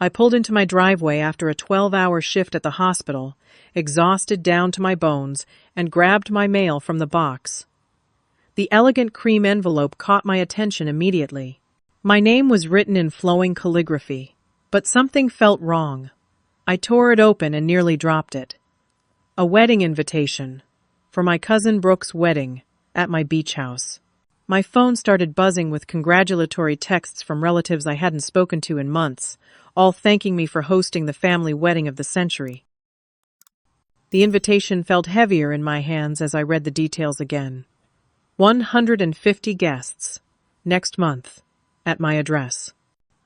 I pulled into my driveway after a 12-hour shift at the hospital, exhausted down to my bones, and grabbed my mail from the box. The elegant cream envelope caught my attention immediately. My name was written in flowing calligraphy, but something felt wrong. I tore it open and nearly dropped it. A wedding invitation for my cousin Brooke's wedding at my beach house. My phone started buzzing with congratulatory texts from relatives I hadn't spoken to in months, all thanking me for hosting the family wedding of the century. The invitation felt heavier in my hands as I read the details again. 150 guests, next month, at my address.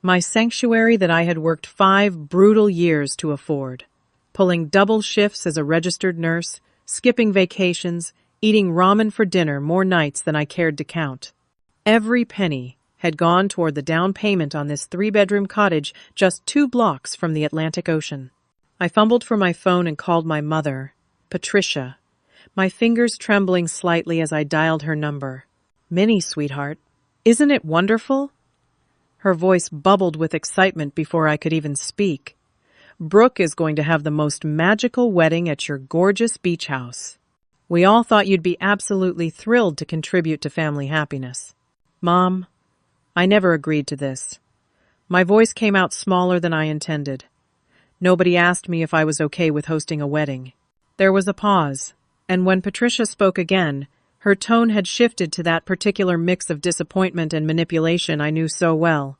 My sanctuary that I had worked 5 brutal years to afford, pulling double shifts as a registered nurse, skipping vacations, eating ramen for dinner more nights than I cared to count. Every penny had gone toward the down payment on this 3-bedroom cottage just 2 blocks from the Atlantic Ocean. I fumbled for my phone and called my mother, Patricia, my fingers trembling slightly as I dialed her number. "Minnie, sweetheart, isn't it wonderful?" Her voice bubbled with excitement before I could even speak. "Brooke is going to have the most magical wedding at your gorgeous beach house. We all thought you'd be absolutely thrilled to contribute to family happiness." "Mom, I never agreed to this." My voice came out smaller than I intended. Nobody asked me if I was okay with hosting a wedding. There was a pause, and when Patricia spoke again, her tone had shifted to that particular mix of disappointment and manipulation I knew so well.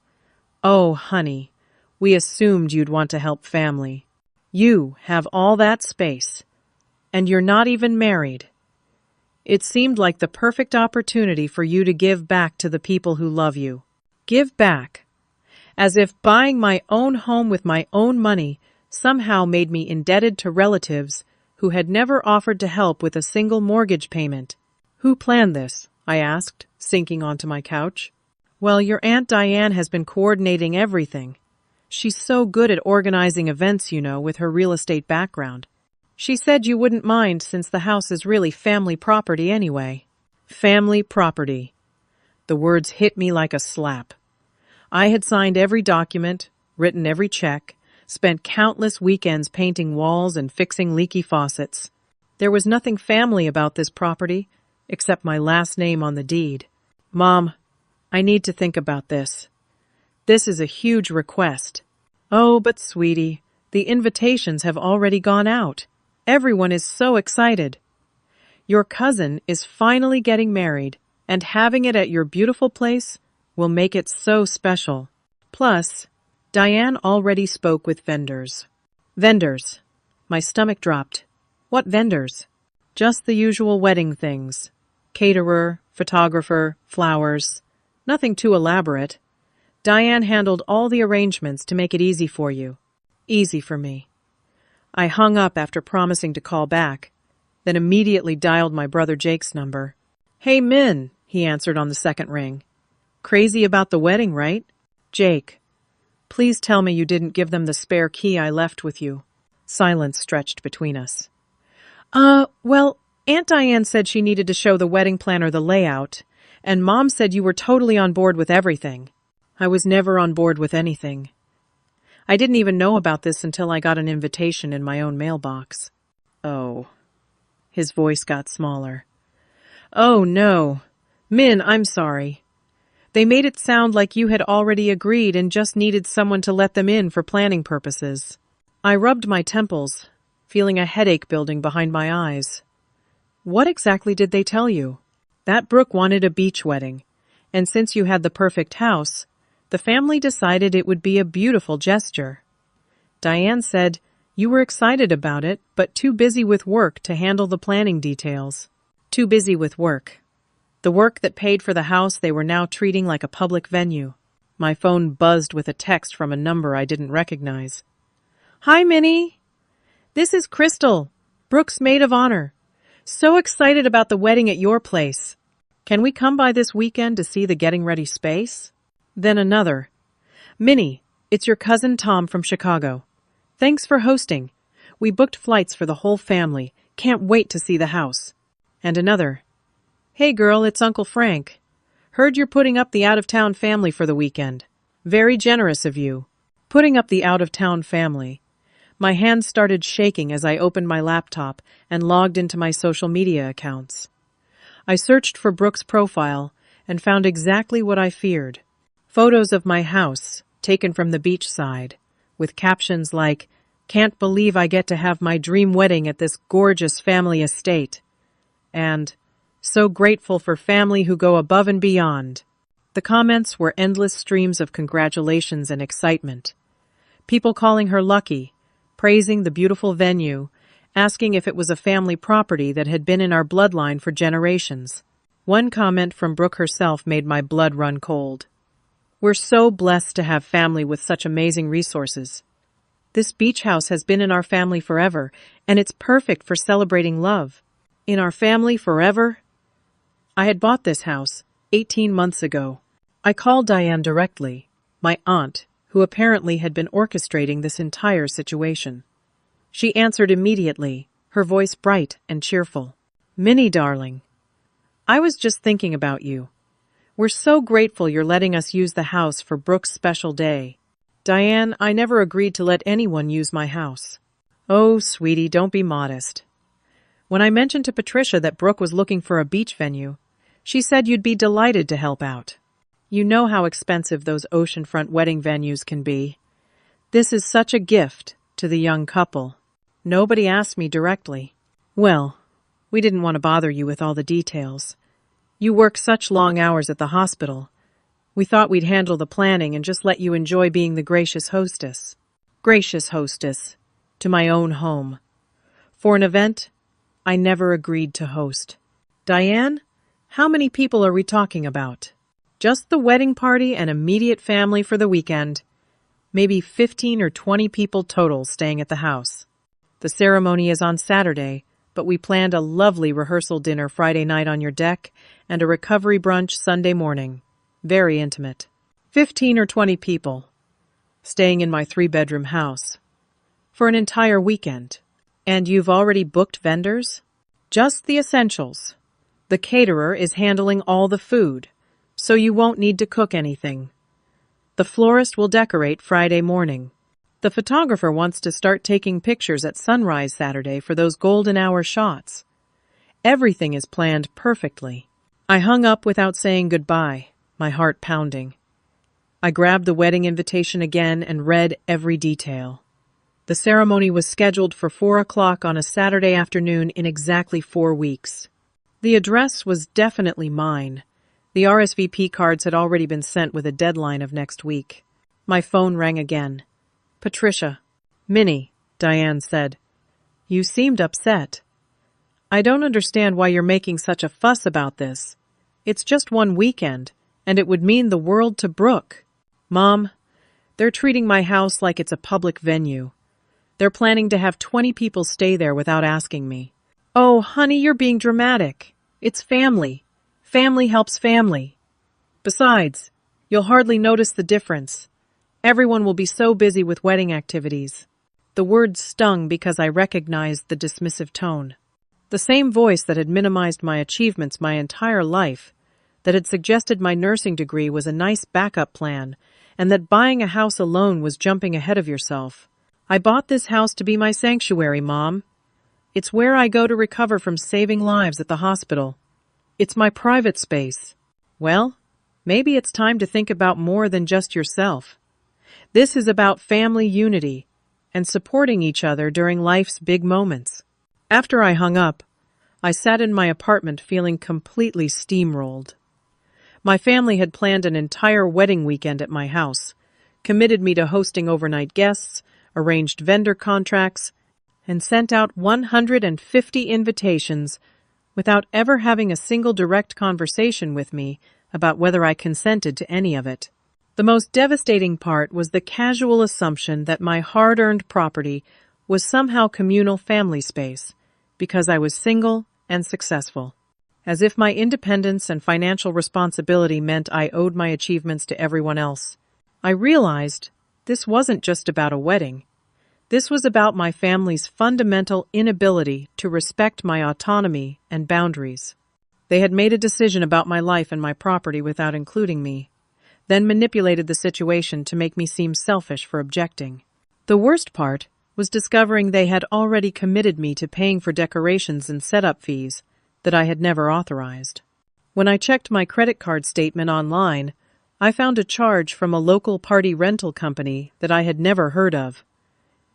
"Oh, honey, we assumed you'd want to help family. You have all that space, and you're not even married. It seemed like the perfect opportunity for you to give back to the people who love you. Give back. As if buying my own home with my own money somehow made me indebted to relatives who had never offered to help with a single mortgage payment." "Who planned this?" I asked, sinking onto my couch. "Well, your Aunt Diane has been coordinating everything. She's so good at organizing events, you know, with her real estate background. She said you wouldn't mind since the house is really family property anyway." Family property. The words hit me like a slap. I had signed every document, written every check, spent countless weekends painting walls and fixing leaky faucets. There was nothing family about this property, except my last name on the deed. "Mom, I need to think about this. This is a huge request." "Oh, but sweetie, the invitations have already gone out. Everyone is so excited. Your cousin is finally getting married, and having it at your beautiful place will make it so special. Plus, Diane already spoke with vendors." "Vendors." My stomach dropped. "What vendors?" "Just the usual wedding things. Caterer, photographer, flowers. Nothing too elaborate. Diane handled all the arrangements to make it easy for you." Easy for me. I hung up after promising to call back, then immediately dialed my brother Jake's number. "Hey, Min," he answered on the second ring. "Crazy about the wedding, right?" "Jake, please tell me you didn't give them the spare key I left with you." Silence stretched between us. Well, Aunt Diane said she needed to show the wedding planner the layout, and Mom said you were totally on board with everything." I was never on board with anything. I didn't even know about this until I got an invitation in my own mailbox. "Oh." His voice got smaller. "Oh, no. Min, I'm sorry. They made it sound like you had already agreed and just needed someone to let them in for planning purposes." I rubbed my temples, feeling a headache building behind my eyes. "What exactly did they tell you?" "That Brooke wanted a beach wedding, and since you had the perfect house, the family decided it would be a beautiful gesture. Diane said you were excited about it, but too busy with work to handle the planning details." Too busy with work. The work that paid for the house they were now treating like a public venue. My phone buzzed with a text from a number I didn't recognize. "Hi, Minnie. This is Crystal, Brooke's maid of honor. So excited about the wedding at your place. Can we come by this weekend to see the getting ready space?" Then another. "Minnie, it's your cousin Tom from Chicago. Thanks for hosting. We booked flights for the whole family. Can't wait to see the house." And another. "Hey girl, it's Uncle Frank. Heard you're putting up the out-of-town family for the weekend. Very generous of you. Putting up the out-of-town family. My hands started shaking as I opened my laptop and logged into my social media accounts. I searched for Brooke's profile and found exactly what I feared. Photos of my house, taken from the beachside, with captions like, "Can't believe I get to have my dream wedding at this gorgeous family estate," and "So grateful for family who go above and beyond." The comments were endless streams of congratulations and excitement. People calling her lucky, praising the beautiful venue, asking if it was a family property that had been in our bloodline for generations. One comment from Brooke herself made my blood run cold. "We're so blessed to have family with such amazing resources. This beach house has been in our family forever, and it's perfect for celebrating love. In our family forever?" I had bought this house 18 months ago. I called Diane directly, my aunt, who apparently had been orchestrating this entire situation. She answered immediately, her voice bright and cheerful. "Minnie, darling, I was just thinking about you. We're so grateful you're letting us use the house for Brooke's special day. Diane, I never agreed to let anyone use my house." "Oh, sweetie, don't be modest. When I mentioned to Patricia that Brooke was looking for a beach venue, she said you'd be delighted to help out. You know how expensive those oceanfront wedding venues can be. This is such a gift to the young couple." Nobody asked me directly. "Well, we didn't want to bother you with all the details. You work such long hours at the hospital. We thought we'd handle the planning and just let you enjoy being the gracious hostess." Gracious hostess to my own home. For an event I never agreed to host. "Diane, how many people are we talking about?" "Just the wedding party and immediate family for the weekend. Maybe 15 or 20 people total staying at the house. The ceremony is on Saturday, but we planned a lovely rehearsal dinner Friday night on your deck and a recovery brunch Sunday morning. Very intimate. 15 or 20 people. Staying in my 3-bedroom house. For an entire weekend. And you've already booked vendors?" "Just the essentials. The caterer is handling all the food, so you won't need to cook anything. The florist will decorate Friday morning. The photographer wants to start taking pictures at sunrise Saturday for those golden hour shots. Everything is planned perfectly." I hung up without saying goodbye, my heart pounding. I grabbed the wedding invitation again and read every detail. The ceremony was scheduled for 4 o'clock on a Saturday afternoon in exactly 4 weeks. The address was definitely mine. The RSVP cards had already been sent with a deadline of next week. My phone rang again. "Patricia." "Minnie," Diane said. "You seemed upset. I don't understand why you're making such a fuss about this. It's just one weekend, and it would mean the world to Brooke." "Mom, they're treating my house like it's a public venue. They're planning to have 20 people stay there without asking me." "Oh, honey, you're being dramatic. It's family. Family helps family. Besides, you'll hardly notice the difference. Everyone will be so busy with wedding activities." The words stung because I recognized the dismissive tone. The same voice that had minimized my achievements my entire life, that had suggested my nursing degree was a nice backup plan, and that buying a house alone was jumping ahead of yourself. "I bought this house to be my sanctuary, Mom. It's where I go to recover from saving lives at the hospital. It's my private space." "Well, maybe it's time to think about more than just yourself. This is about family unity and supporting each other during life's big moments." After I hung up, I sat in my apartment feeling completely steamrolled. My family had planned an entire wedding weekend at my house, committed me to hosting overnight guests, arranged vendor contracts, and sent out 150 invitations without ever having a single direct conversation with me about whether I consented to any of it. The most devastating part was the casual assumption that my hard-earned property was somehow communal family space because I was single and successful, as if my independence and financial responsibility meant I owed my achievements to everyone else. I realized this wasn't just about a wedding. This was about my family's fundamental inability to respect my autonomy and boundaries. They had made a decision about my life and my property without including me. then manipulated the situation to make me seem selfish for objecting. The worst part was discovering they had already committed me to paying for decorations and setup fees that I had never authorized. When I checked my credit card statement online, I found a charge from a local party rental company that I had never heard of.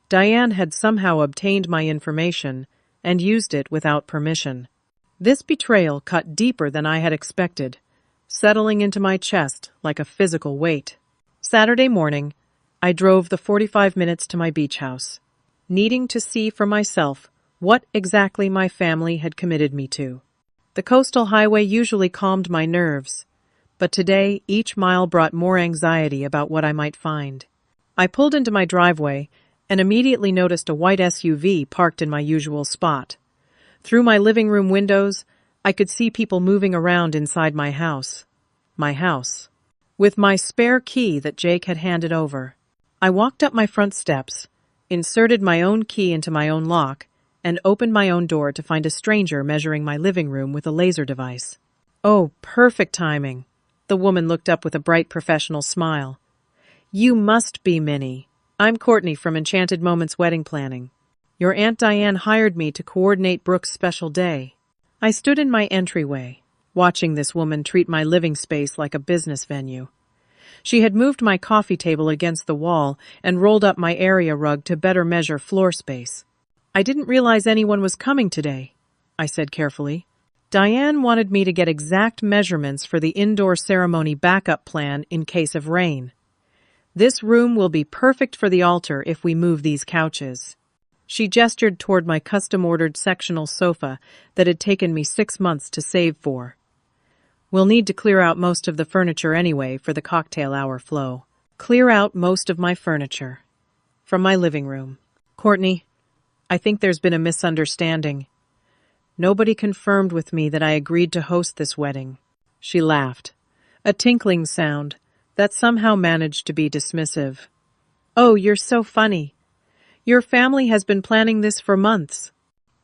Diane had somehow obtained my information and used it without permission. This betrayal cut deeper than I had expected, settling into my chest like a physical weight. Saturday morning, I drove the 45 minutes to my beach house, needing to see for myself what exactly my family had committed me to. The coastal highway usually calmed my nerves, but today each mile brought more anxiety about what I might find. I pulled into my driveway and immediately noticed a white SUV parked in my usual spot. Through my living room windows, I could see people moving around inside my house. My house. With my spare key that Jake had handed over. I walked up my front steps, inserted my own key into my own lock, and opened my own door to find a stranger measuring my living room with a laser device. Oh, perfect timing. The woman looked up with a bright professional smile. You must be Minnie. I'm Courtney from Enchanted Moments Wedding Planning. Your Aunt Diane hired me to coordinate Brooke's special day. I stood in my entryway, watching this woman treat my living space like a business venue. She had moved my coffee table against the wall and rolled up my area rug to better measure floor space. I didn't realize anyone was coming today, I said carefully. Diane wanted me to get exact measurements for the indoor ceremony backup plan in case of rain. This room will be perfect for the altar if we move these couches. She gestured toward my custom-ordered sectional sofa that had taken me 6 months to save for. We'll need to clear out most of the furniture anyway for the cocktail hour flow. Clear out most of my furniture. From my living room. Courtney, I think there's been a misunderstanding. Nobody confirmed with me that I agreed to host this wedding. She laughed, a tinkling sound that somehow managed to be dismissive. Oh, you're so funny. Your family has been planning this for months.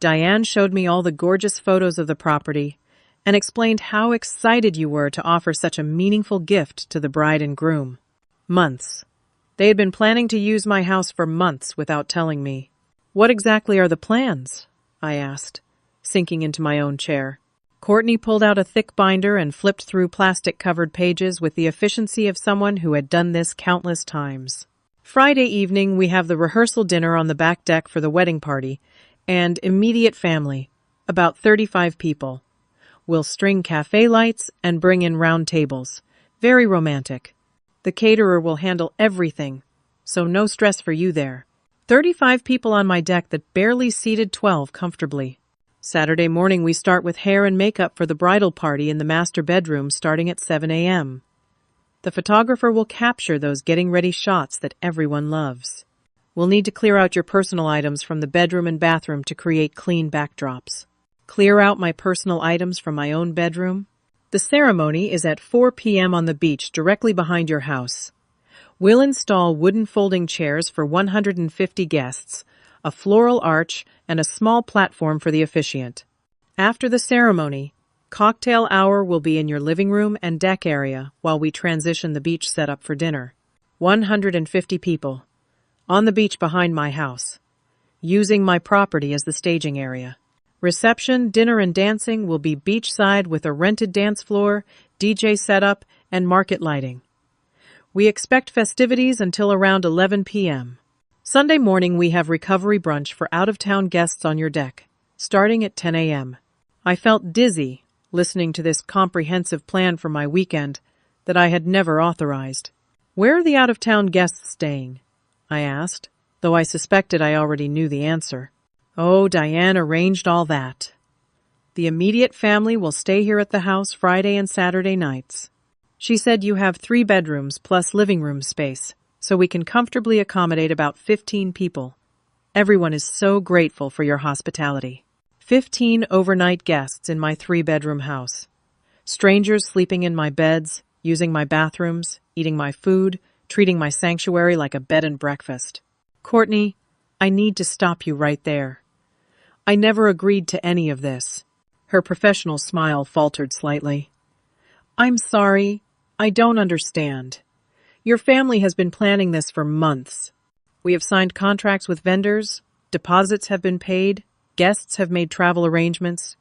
Diane showed me all the gorgeous photos of the property and explained how excited you were to offer such a meaningful gift to the bride and groom. Months. They had been planning to use my house for months without telling me. What exactly are the plans? I asked, sinking into my own chair. Courtney pulled out a thick binder and flipped through plastic-covered pages with the efficiency of someone who had done this countless times. Friday evening, we have the rehearsal dinner on the back deck for the wedding party, and immediate family, about 35 people. We'll string cafe lights and bring in round tables. Very romantic. The caterer will handle everything, so no stress for you there. 35 people on my deck that barely seated 12 comfortably. Saturday morning we start with hair and makeup for the bridal party in the master bedroom starting at 7 a.m. The photographer will capture those getting ready shots that everyone loves. We'll need to clear out your personal items from the bedroom and bathroom to create clean backdrops. Clear out my personal items from my own bedroom. The ceremony is at 4 p.m. on the beach directly behind your house. We'll install wooden folding chairs for 150 guests, a floral arch, and a small platform for the officiant. After the ceremony, cocktail hour will be in your living room and deck area while we transition the beach setup for dinner. 150 people. On the beach behind my house. Using my property as the staging area. Reception, dinner, and dancing will be beachside with a rented dance floor, DJ setup, and market lighting. We expect festivities until around 11 p.m. Sunday morning we have recovery brunch for out-of-town guests on your deck, starting at 10 a.m. I felt dizzy listening to this comprehensive plan for my weekend that I had never authorized. Where are the out-of-town guests staying? I asked, though I suspected I already knew the answer. Oh, Diane arranged all that. The immediate family will stay here at the house Friday and Saturday nights. She said you have 3 bedrooms plus living room space, so we can comfortably accommodate about 15 people. Everyone is so grateful for your hospitality. 15 overnight guests in my 3-bedroom house. Strangers sleeping in my beds, using my bathrooms, eating my food, treating my sanctuary like a bed and breakfast. Courtney, I need to stop you right there. I never agreed to any of this. Her professional smile faltered slightly. I'm sorry. I don't understand. Your family has been planning this for months. We have signed contracts with vendors, deposits have been paid, guests have made travel arrangements.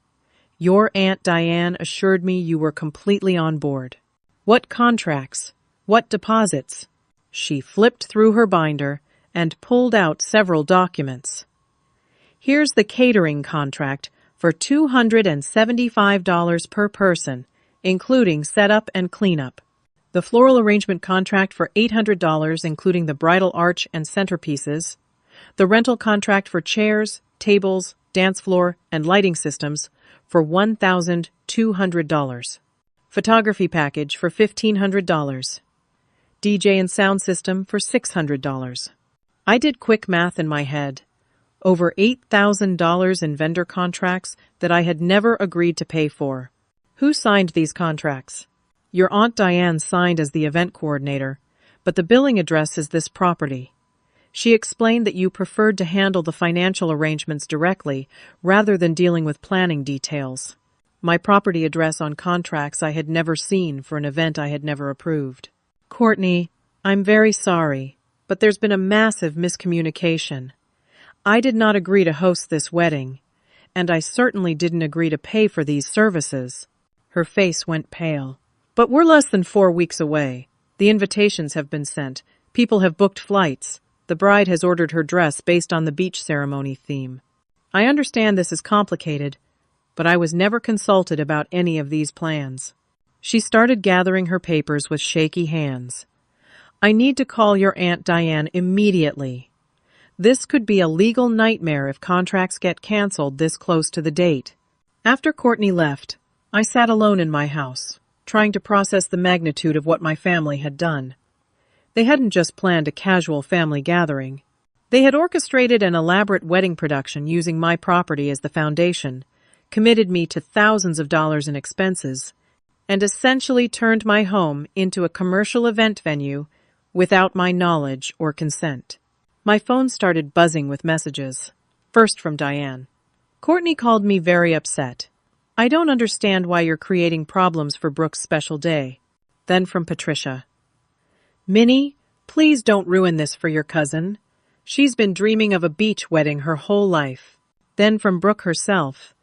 Your Aunt Diane assured me you were completely on board. What contracts? What deposits? She flipped through her binder and pulled out several documents. Here's the catering contract for $275 per person, including setup and cleanup. The floral arrangement contract for $800, including the bridal arch and centerpieces. The rental contract for chairs, tables, dance floor, and lighting systems for $1,200. Photography package for $1,500. DJ and sound system for $600. I did quick math in my head. Over $8,000 in vendor contracts that I had never agreed to pay for. Who signed these contracts? Your Aunt Diane signed as the event coordinator, but the billing address is this property. She explained that you preferred to handle the financial arrangements directly rather than dealing with planning details. My property address on contracts I had never seen for an event I had never approved. Courtney, I'm very sorry, but there's been a massive miscommunication. I did not agree to host this wedding, and I certainly didn't agree to pay for these services. Her face went pale. But we're less than 4 weeks away. The invitations have been sent. People have booked flights. The bride has ordered her dress based on the beach ceremony theme. I understand this is complicated, but I was never consulted about any of these plans. She started gathering her papers with shaky hands. I need to call your Aunt Diane immediately. This could be a legal nightmare if contracts get canceled this close to the date. After Courtney left, I sat alone in my house, trying to process the magnitude of what my family had done. They hadn't just planned a casual family gathering. They had orchestrated an elaborate wedding production using my property as the foundation, committed me to thousands of dollars in expenses, and essentially turned my home into a commercial event venue without my knowledge or consent. My phone started buzzing with messages. First from Diane. Courtney called me very upset. I don't understand why you're creating problems for Brooke's special day. Then from Patricia. Minnie, please don't ruin this for your cousin. She's been dreaming of a beach wedding her whole life. Then from Brooke herself.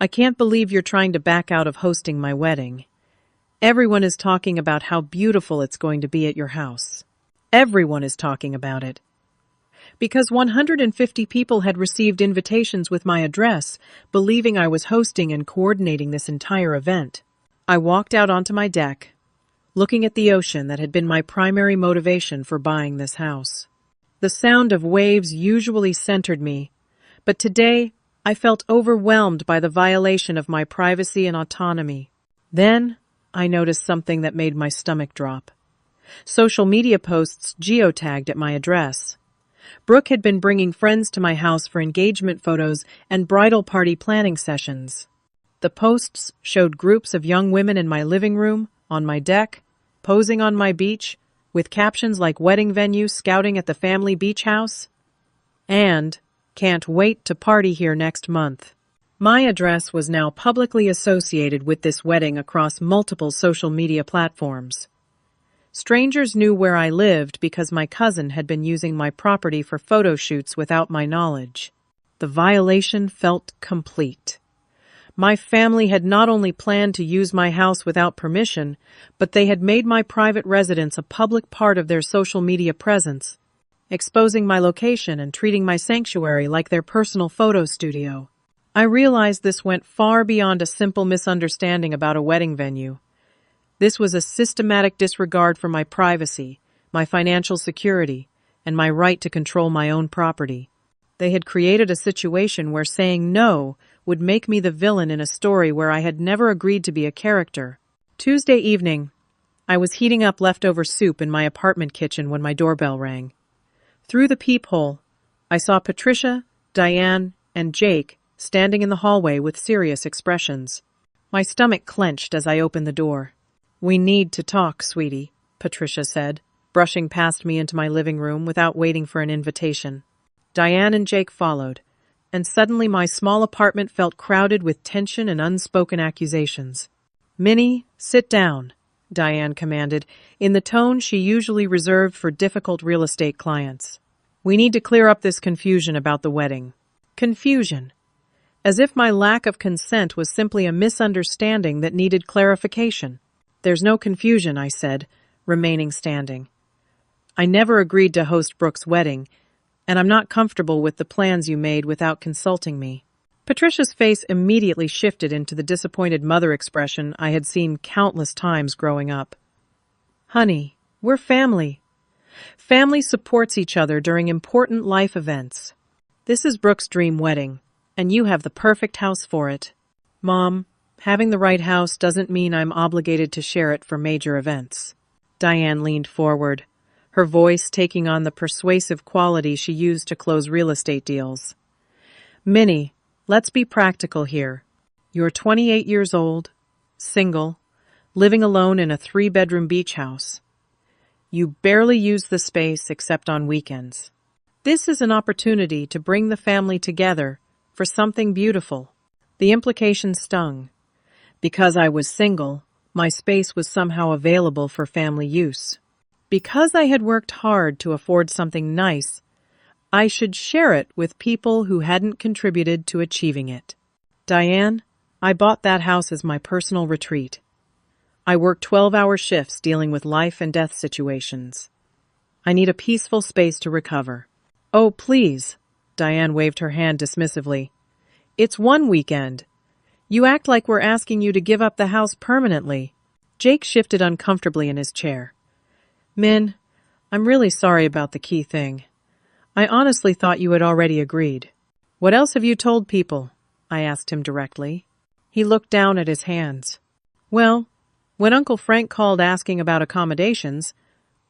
I can't believe you're trying to back out of hosting my wedding. Everyone is talking about how beautiful it's going to be at your house. Everyone is talking about it. Because 150 people had received invitations with my address, believing I was hosting and coordinating this entire event. I walked out onto my deck, looking at the ocean that had been my primary motivation for buying this house. The sound of waves usually centered me, but today I felt overwhelmed by the violation of my privacy and autonomy. Then I noticed something that made my stomach drop. Social media posts geotagged at my address. Brooke had been bringing friends to my house for engagement photos and bridal party planning sessions. The posts showed groups of young women in my living room, on my deck, posing on my beach, with captions like wedding venue scouting at the family beach house, and can't wait to party here next month. My address was now publicly associated with this wedding across multiple social media platforms. Strangers knew where I lived because my cousin had been using my property for photo shoots without my knowledge. The violation felt complete. My family had not only planned to use my house without permission, but they had made my private residence a public part of their social media presence, exposing my location and treating my sanctuary like their personal photo studio. I realized this went far beyond a simple misunderstanding about a wedding venue. This was a systematic disregard for my privacy, my financial security, and my right to control my own property. They had created a situation where saying no would make me the villain in a story where I had never agreed to be a character. Tuesday evening, I was heating up leftover soup in my apartment kitchen when my doorbell rang. Through the peephole, I saw Patricia, Diane, and Jake standing in the hallway with serious expressions. My stomach clenched as I opened the door. "We need to talk, sweetie," Patricia said, brushing past me into my living room without waiting for an invitation. Diane and Jake followed, and suddenly my small apartment felt crowded with tension and unspoken accusations. "Minnie, sit down. Diane commanded, in the tone she usually reserved for difficult real estate clients. We need to clear up this confusion about the wedding. Confusion. As if my lack of consent was simply a misunderstanding that needed clarification. There's no confusion, I said, remaining standing. I never agreed to host Brooke's wedding, and I'm not comfortable with the plans you made without consulting me. Patricia's face immediately shifted into the disappointed mother expression I had seen countless times growing up. Honey, we're family. Family supports each other during important life events. This is Brooke's dream wedding, and you have the perfect house for it. Mom, having the right house doesn't mean I'm obligated to share it for major events. Diane leaned forward, her voice taking on the persuasive quality she used to close real estate deals. Minnie, let's be practical here. You're 28 years old, single, living alone in a 3-bedroom beach house. You barely use the space except on weekends. This is an opportunity to bring the family together for something beautiful. The implication stung. Because I was single, my space was somehow available for family use. Because I had worked hard to afford something nice, I should share it with people who hadn't contributed to achieving it. Diane, I bought that house as my personal retreat. I work 12-hour shifts dealing with life and death situations. I need a peaceful space to recover. Oh, please, Diane waved her hand dismissively. It's one weekend. You act like we're asking you to give up the house permanently. Jake shifted uncomfortably in his chair. Min, I'm really sorry about the key thing. I honestly thought you had already agreed. What else have you told people? I asked him directly. He looked down at his hands. Well, when Uncle Frank called asking about accommodations,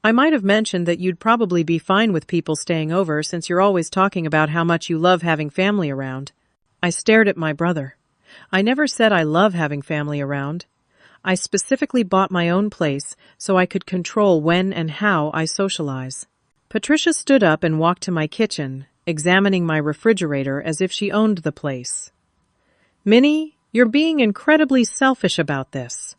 I might have mentioned that you'd probably be fine with people staying over since you're always talking about how much you love having family around. I stared at my brother. I never said I love having family around. I specifically bought my own place so I could control when and how I socialize. Patricia stood up and walked to my kitchen, examining my refrigerator as if she owned the place. Minnie, you're being incredibly selfish about this.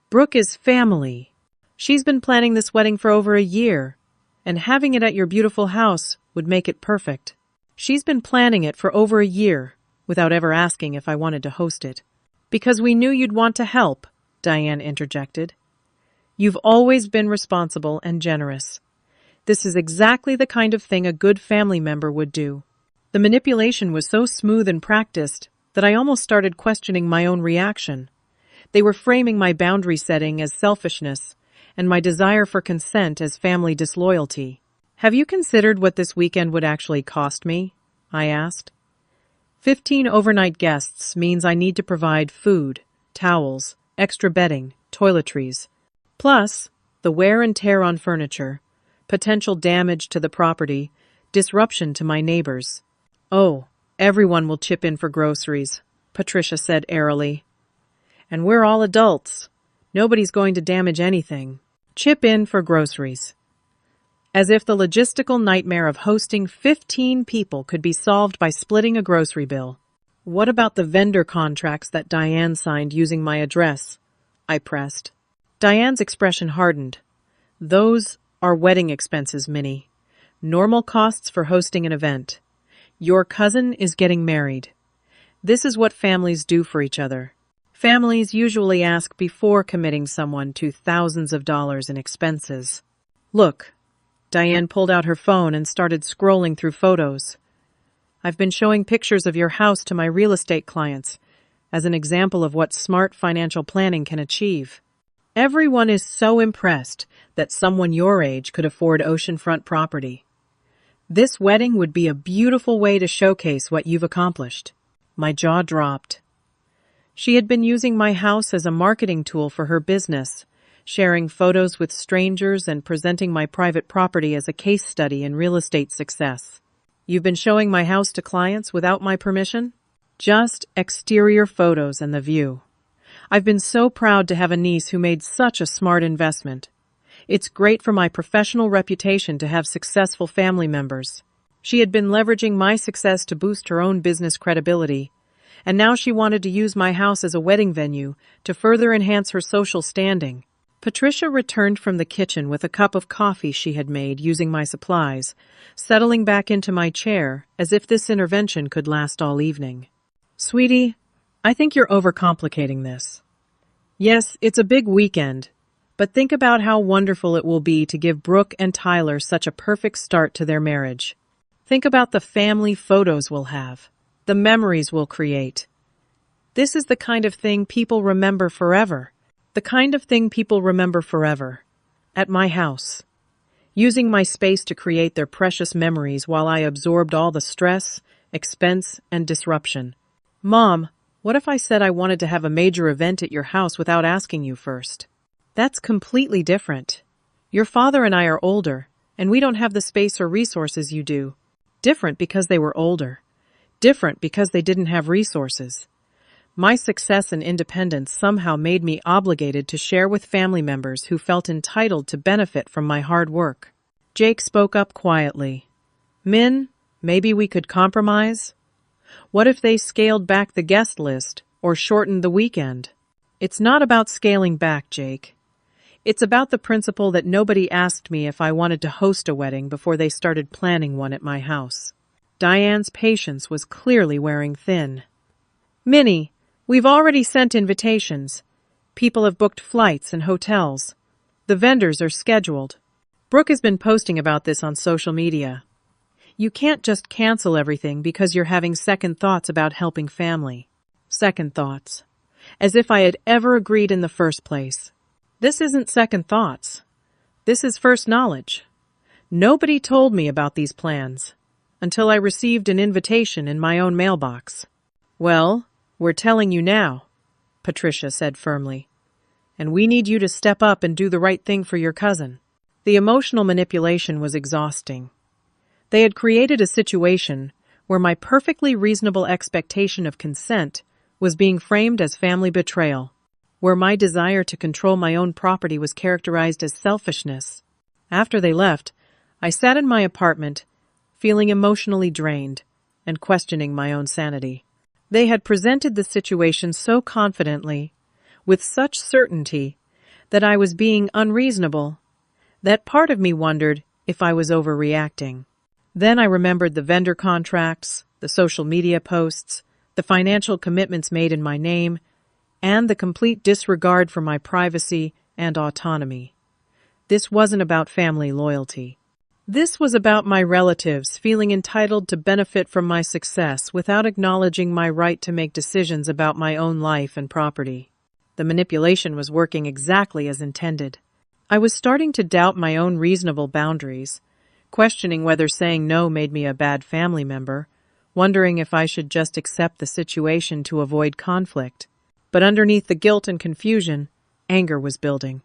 Brooke is family. She's been planning this wedding for over a year, and having it at your beautiful house would make it perfect. She's been planning it for over a year, without ever asking if I wanted to host it. Because we knew you'd want to help, Diane interjected. You've always been responsible and generous. This is exactly the kind of thing a good family member would do. The manipulation was so smooth and practiced that I almost started questioning my own reaction. They were framing my boundary setting as selfishness and my desire for consent as family disloyalty. Have you considered what this weekend would actually cost me? I asked. 15 overnight guests means I need to provide food, towels, extra bedding, toiletries, plus the wear and tear on furniture, potential damage to the property, disruption to my neighbors. Oh, everyone will chip in for groceries, Patricia said airily. And we're all adults. Nobody's going to damage anything. Chip in for groceries. As if the logistical nightmare of hosting 15 people could be solved by splitting a grocery bill. What about the vendor contracts that Diane signed using my address? I pressed. Diane's expression hardened. Those are wedding expenses, Minnie. Normal costs for hosting an event. Your cousin is getting married. This is what families do for each other. Families usually ask before committing someone to thousands of dollars in expenses. Look, Diane pulled out her phone and started scrolling through photos. I've been showing pictures of your house to my real estate clients as an example of what smart financial planning can achieve. Everyone is so impressed that someone your age could afford oceanfront property. This wedding would be a beautiful way to showcase what you've accomplished. My jaw dropped. She had been using my house as a marketing tool for her business, sharing photos with strangers and presenting my private property as a case study in real estate success. You've been showing my house to clients without my permission? Just exterior photos and the view. I've been so proud to have a niece who made such a smart investment. It's great for my professional reputation to have successful family members. She had been leveraging my success to boost her own business credibility, and now she wanted to use my house as a wedding venue to further enhance her social standing. Patricia returned from the kitchen with a cup of coffee she had made using my supplies, settling back into my chair as if this intervention could last all evening. Sweetie, I think you're overcomplicating this. Yes, it's a big weekend, but think about how wonderful it will be to give Brooke and Tyler such a perfect start to their marriage. Think about the family photos we'll have, the memories we'll create. This is the kind of thing people remember forever. The kind of thing people remember forever. At my house. Using my space to create their precious memories while I absorbed all the stress, expense, and disruption. Mom, what if I said I wanted to have a major event at your house without asking you first? That's completely different. Your father and I are older, and we don't have the space or resources you do. Different because they were older. Different because they didn't have resources. My success and independence somehow made me obligated to share with family members who felt entitled to benefit from my hard work. Jake spoke up quietly. Min, maybe we could compromise? What if they scaled back the guest list or shortened the weekend? It's not about scaling back, Jake. It's about the principle that nobody asked me if I wanted to host a wedding before they started planning one at my house. Diane's patience was clearly wearing thin. Minnie, we've already sent invitations. People have booked flights and hotels. The vendors are scheduled. Brooke has been posting about this on social media. You can't just cancel everything because you're having second thoughts about helping family. Second thoughts. As if I had ever agreed in the first place. This isn't second thoughts. This is first knowledge. Nobody told me about these plans until I received an invitation in my own mailbox. Well, we're telling you now, Patricia said firmly. And we need you to step up and do the right thing for your cousin. The emotional manipulation was exhausting. They had created a situation where my perfectly reasonable expectation of consent was being framed as family betrayal, where my desire to control my own property was characterized as selfishness. After they left, I sat in my apartment, feeling emotionally drained and questioning my own sanity. They had presented the situation so confidently, with such certainty, that I was being unreasonable, that part of me wondered if I was overreacting. Then I remembered the vendor contracts, the social media posts, the financial commitments made in my name, and the complete disregard for my privacy and autonomy. This wasn't about family loyalty. This was about my relatives feeling entitled to benefit from my success without acknowledging my right to make decisions about my own life and property. The manipulation was working exactly as intended. I was starting to doubt my own reasonable boundaries, questioning whether saying no made me a bad family member, wondering if I should just accept the situation to avoid conflict. But underneath the guilt and confusion, anger was building.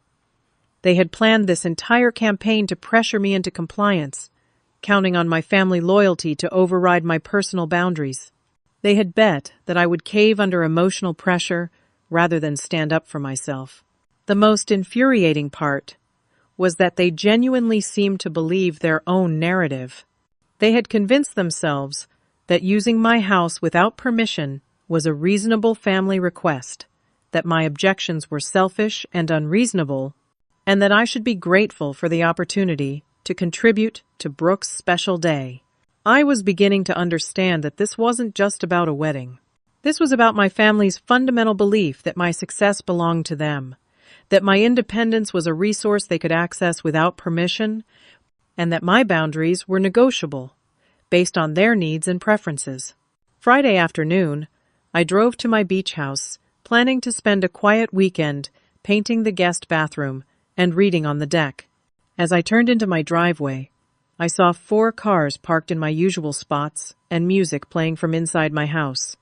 They had planned this entire campaign to pressure me into compliance, counting on my family loyalty to override my personal boundaries. They had bet that I would cave under emotional pressure rather than stand up for myself. The most infuriating part was that they genuinely seemed to believe their own narrative. They had convinced themselves that using my house without permission was a reasonable family request, that my objections were selfish and unreasonable, and that I should be grateful for the opportunity to contribute to Brooke's special day. I was beginning to understand that this wasn't just about a wedding. This was about my family's fundamental belief that my success belonged to them, that my independence was a resource they could access without permission, and that my boundaries were negotiable, based on their needs and preferences. Friday afternoon, I drove to my beach house, planning to spend a quiet weekend painting the guest bathroom and reading on the deck. As I turned into my driveway, I saw 4 cars parked in my usual spots and music playing from inside my house.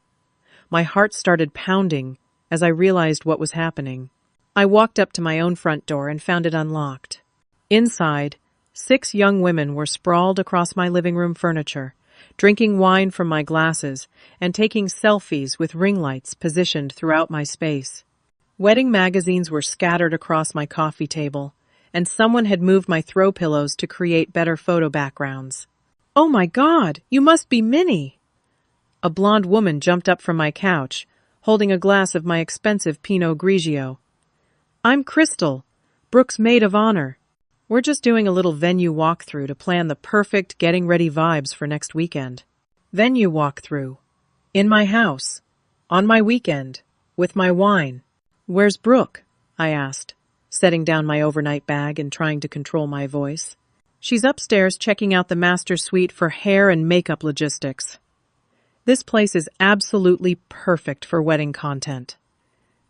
My heart started pounding as I realized what was happening. I walked up to my own front door and found it unlocked. Inside, 6 young women were sprawled across my living room furniture, drinking wine from my glasses and taking selfies with ring lights positioned throughout my space. Wedding magazines were scattered across my coffee table, and someone had moved my throw pillows to create better photo backgrounds. "Oh my God, you must be Minnie!" A blonde woman jumped up from my couch, holding a glass of my expensive Pinot Grigio. "I'm Crystal, Brooke's maid of honor. We're just doing a little venue walkthrough to plan the perfect getting ready vibes for next weekend. Venue walkthrough. In my house. On my weekend. With my wine. Where's Brooke? I asked, setting down my overnight bag and trying to control my voice. She's upstairs checking out the master suite for hair and makeup logistics. This place is absolutely perfect for wedding content.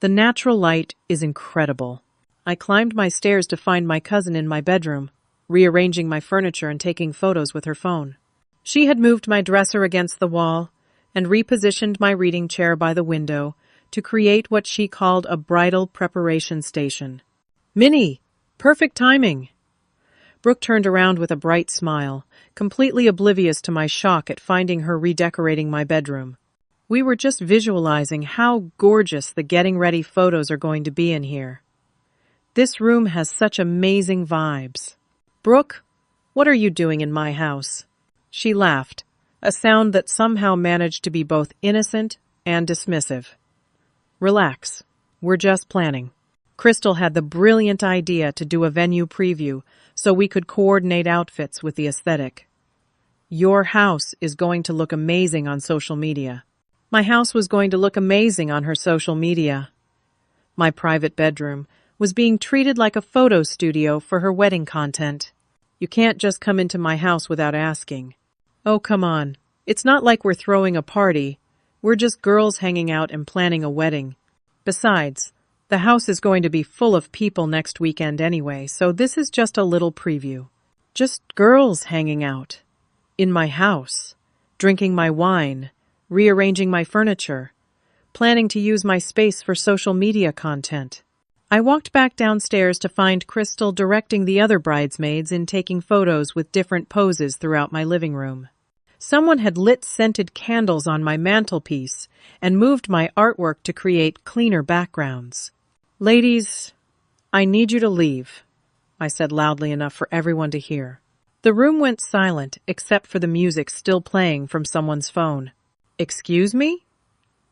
The natural light is incredible. I climbed my stairs to find my cousin in my bedroom, rearranging my furniture and taking photos with her phone. She had moved my dresser against the wall and repositioned my reading chair by the window to create what she called a bridal preparation station. Minnie! Perfect timing! Brooke turned around with a bright smile, completely oblivious to my shock at finding her redecorating my bedroom. We were just visualizing how gorgeous the getting ready photos are going to be in here. This room has such amazing vibes. Brooke, what are you doing in my house? She laughed, a sound that somehow managed to be both innocent and dismissive. Relax, we're just planning. Crystal had the brilliant idea to do a venue preview so we could coordinate outfits with the aesthetic. Your house is going to look amazing on social media. My house was going to look amazing on her social media. My private bedroom was being treated like a photo studio for her wedding content. You can't just come into my house without asking. Oh, come on. It's not like we're throwing a party. We're just girls hanging out and planning a wedding. Besides, the house is going to be full of people next weekend anyway, so this is just a little preview. Just girls hanging out. In my house. Drinking my wine. Rearranging my furniture. Planning to use my space for social media content. I walked back downstairs to find Crystal directing the other bridesmaids in taking photos with different poses throughout my living room. Someone had lit scented candles on my mantelpiece and moved my artwork to create cleaner backgrounds. Ladies, I need you to leave, I said loudly enough for everyone to hear. The room went silent except for the music still playing from someone's phone. Excuse me?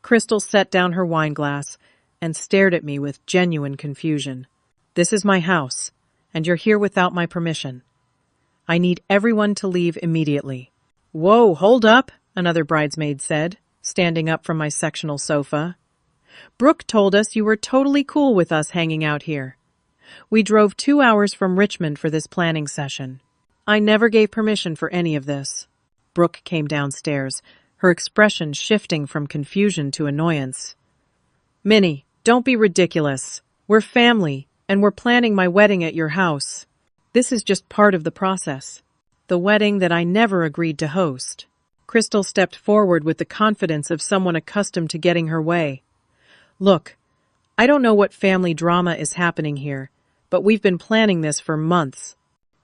Crystal set down her wine glass and stared at me with genuine confusion. This is my house, and you're here without my permission. I need everyone to leave immediately. Whoa, hold up, another bridesmaid said, standing up from my sectional sofa. Brooke told us you were totally cool with us hanging out here. We drove 2 hours from Richmond for this planning session. I never gave permission for any of this. Brooke came downstairs, her expression shifting from confusion to annoyance. Minnie, don't be ridiculous. We're family, and we're planning my wedding at your house. This is just part of the process. The wedding that I never agreed to host. Crystal stepped forward with the confidence of someone accustomed to getting her way. Look, I don't know what family drama is happening here, but we've been planning this for months.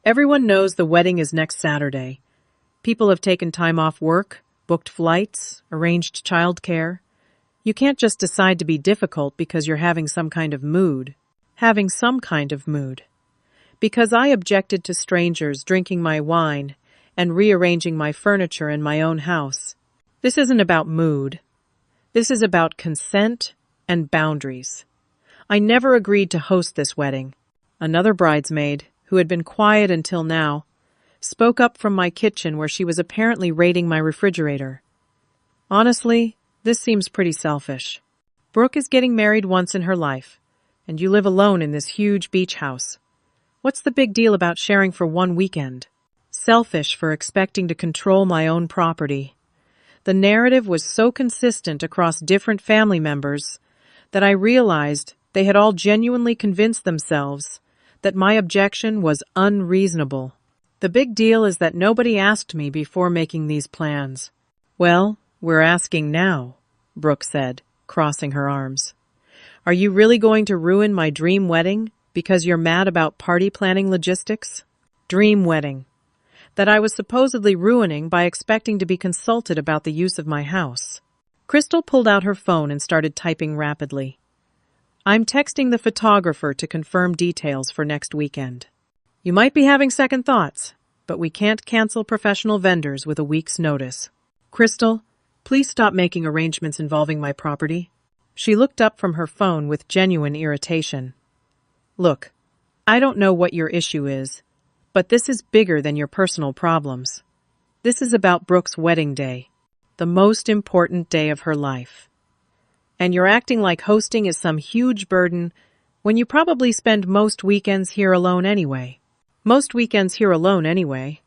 Everyone knows the wedding is next Saturday. People have taken time off work, booked flights, arranged childcare. You can't just decide to be difficult because you're having some kind of mood. Because I objected to strangers drinking my wine and rearranging my furniture in my own house. This isn't about mood. This is about consent and boundaries. I never agreed to host this wedding. Another bridesmaid, who had been quiet until now, spoke up from my kitchen where she was apparently raiding my refrigerator. Honestly, this seems pretty selfish. Brooke is getting married once in her life, and you live alone in this huge beach house. What's the big deal about sharing for one weekend? Selfish for expecting to control my own property. The narrative was so consistent across different family members that I realized they had all genuinely convinced themselves that my objection was unreasonable. The big deal is that nobody asked me before making these plans. Well, we're asking now, Brooke said, crossing her arms. Are you really going to ruin my dream wedding because you're mad about party planning logistics? Dream wedding. That I was supposedly ruining by expecting to be consulted about the use of my house. Crystal pulled out her phone and started typing rapidly. I'm texting the photographer to confirm details for next weekend. You might be having second thoughts, but we can't cancel professional vendors with a week's notice. Crystal, please stop making arrangements involving my property. She looked up from her phone with genuine irritation. Look, I don't know what your issue is, but this is bigger than your personal problems. This is about Brooke's wedding day, the most important day of her life. And you're acting like hosting is some huge burden when you probably spend most weekends here alone anyway. Most weekends here alone anyway.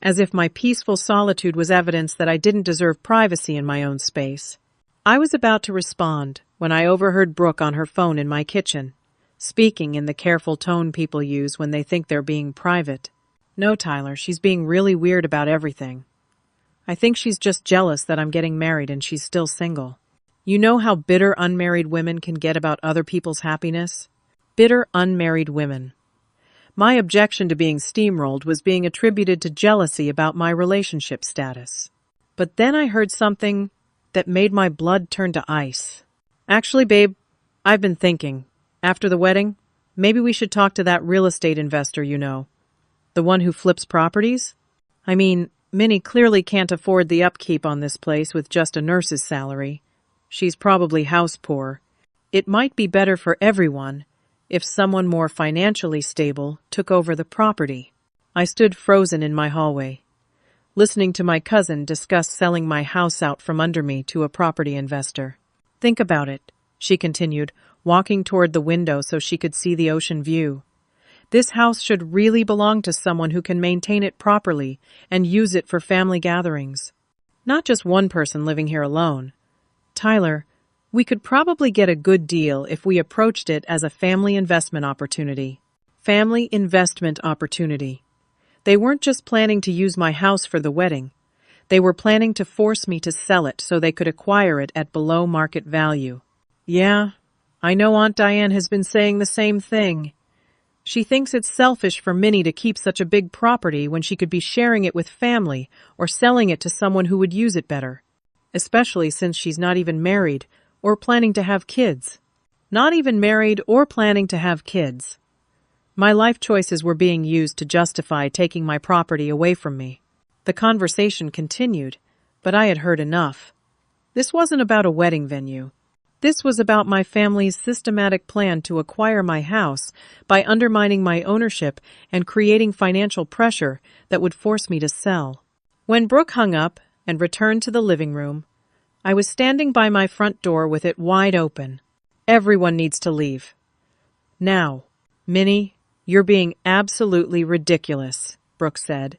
As if my peaceful solitude was evidence that I didn't deserve privacy in my own space. I was about to respond when I overheard Brooke on her phone in my kitchen, speaking in the careful tone people use when they think they're being private. No, Tyler, she's being really weird about everything. I think she's just jealous that I'm getting married and she's still single. You know how bitter unmarried women can get about other people's happiness? Bitter unmarried women. My objection to being steamrolled was being attributed to jealousy about my relationship status. But then I heard something that made my blood turn to ice. Actually, babe, I've been thinking, after the wedding, maybe we should talk to that real estate investor you know. The one who flips properties? I mean, Minnie clearly can't afford the upkeep on this place with just a nurse's salary. She's probably house poor. It might be better for everyone if someone more financially stable took over the property. I stood frozen in my hallway, listening to my cousin discuss selling my house out from under me to a property investor. Think about it, she continued, walking toward the window so she could see the ocean view. This house should really belong to someone who can maintain it properly and use it for family gatherings. Not just one person living here alone. Tyler, we could probably get a good deal if we approached it as a family investment opportunity. Family investment opportunity. They weren't just planning to use my house for the wedding. They were planning to force me to sell it so they could acquire it at below market value. Yeah, I know Aunt Diane has been saying the same thing. She thinks it's selfish for Minnie to keep such a big property when she could be sharing it with family or selling it to someone who would use it better. Especially since she's not even married or planning to have kids. Not even married or planning to have kids. My life choices were being used to justify taking my property away from me. The conversation continued, but I had heard enough. This wasn't about a wedding venue. This was about my family's systematic plan to acquire my house by undermining my ownership and creating financial pressure that would force me to sell. When Brooke hung up and returned to the living room, I was standing by my front door with it wide open. Everyone needs to leave. Now, Minnie, you're being absolutely ridiculous, Brooke said.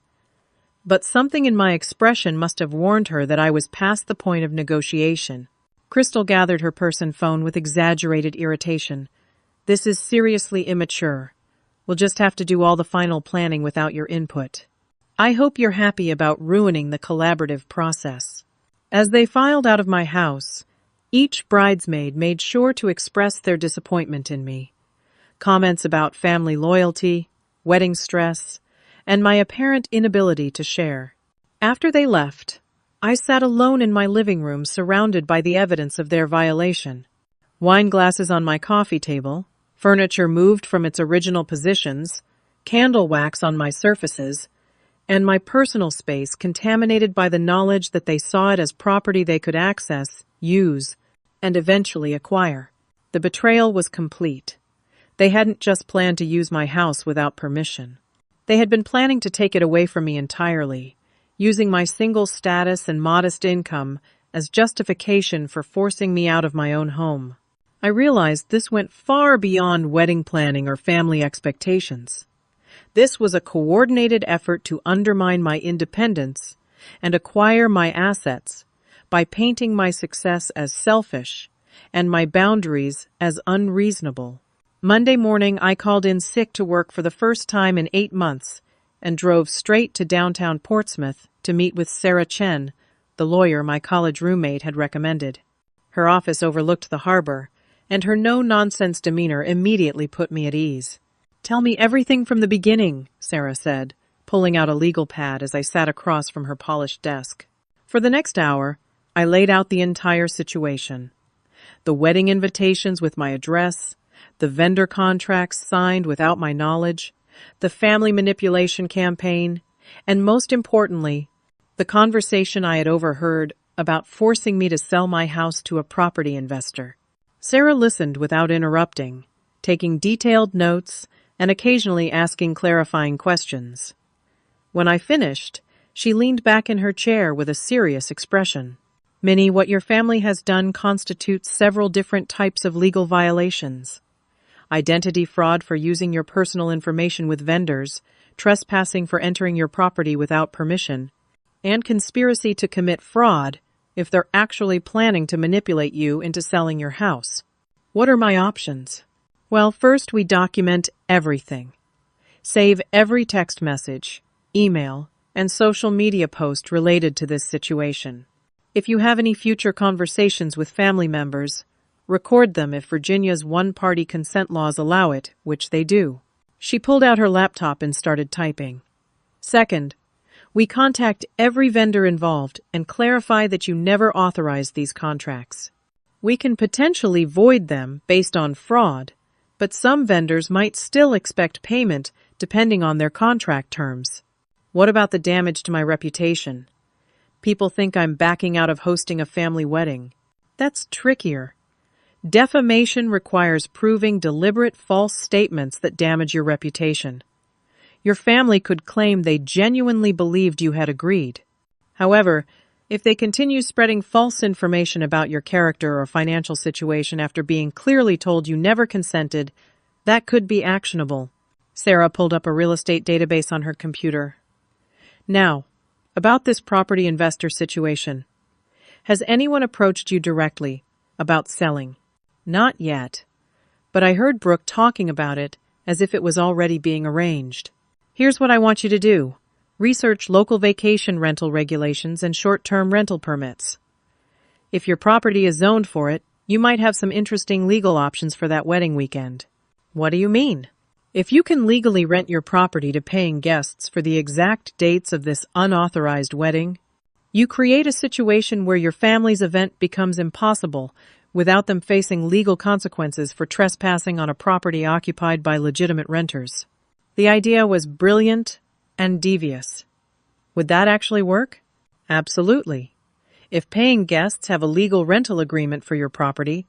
But something in my expression must have warned her that I was past the point of negotiation. Crystal gathered her purse and phone with exaggerated irritation. This is seriously immature. We'll just have to do all the final planning without your input. I hope you're happy about ruining the collaborative process. As they filed out of my house, each bridesmaid made sure to express their disappointment in me. Comments about family loyalty, wedding stress, and my apparent inability to share. After they left, I sat alone in my living room surrounded by the evidence of their violation. Wine glasses on my coffee table, furniture moved from its original positions, candle wax on my surfaces, and my personal space contaminated by the knowledge that they saw it as property they could access, use, and eventually acquire. The betrayal was complete. They hadn't just planned to use my house without permission. They had been planning to take it away from me entirely, using my single status and modest income as justification for forcing me out of my own home. I realized this went far beyond wedding planning or family expectations. This was a coordinated effort to undermine my independence and acquire my assets by painting my success as selfish and my boundaries as unreasonable. Monday morning, I called in sick to work for the first time in 8 months and drove straight to downtown Portsmouth to meet with Sarah Chen, the lawyer my college roommate had recommended. Her office overlooked the harbor, and her no-nonsense demeanor immediately put me at ease. "Tell me everything from the beginning," Sarah said, pulling out a legal pad as I sat across from her polished desk. For the next hour, I laid out the entire situation. The wedding invitations with my address, the vendor contracts signed without my knowledge, the family manipulation campaign, and most importantly, the conversation I had overheard about forcing me to sell my house to a property investor. Sarah listened without interrupting, taking detailed notes and occasionally asking clarifying questions. When I finished, she leaned back in her chair with a serious expression. Minnie, what your family has done constitutes several different types of legal violations. Identity fraud for using your personal information with vendors, trespassing for entering your property without permission, and conspiracy to commit fraud if they're actually planning to manipulate you into selling your house. What are my options? Well, first we document everything. Save every text message, email, and social media post related to this situation. If you have any future conversations with family members, record them if Virginia's one-party consent laws allow it, which they do. She pulled out her laptop and started typing. Second, we contact every vendor involved and clarify that you never authorized these contracts. We can potentially void them based on fraud, but some vendors might still expect payment depending on their contract terms. What about the damage to my reputation? People think I'm backing out of hosting a family wedding. That's trickier. Defamation requires proving deliberate false statements that damage your reputation. Your family could claim they genuinely believed you had agreed. However, if they continue spreading false information about your character or financial situation after being clearly told you never consented, that could be actionable. Sarah pulled up a real estate database on her computer. Now, about this property investor situation. Has anyone approached you directly about selling? Not yet, but I heard Brooke talking about it as if it was already being arranged. Here's what I want you to do. Research local vacation rental regulations and short-term rental permits. If your property is zoned for it, you might have some interesting legal options for that wedding weekend. What do you mean? If you can legally rent your property to paying guests for the exact dates of this unauthorized wedding, you create a situation where your family's event becomes impossible without them facing legal consequences for trespassing on a property occupied by legitimate renters. The idea was brilliant and devious. Would that actually work? Absolutely. If paying guests have a legal rental agreement for your property,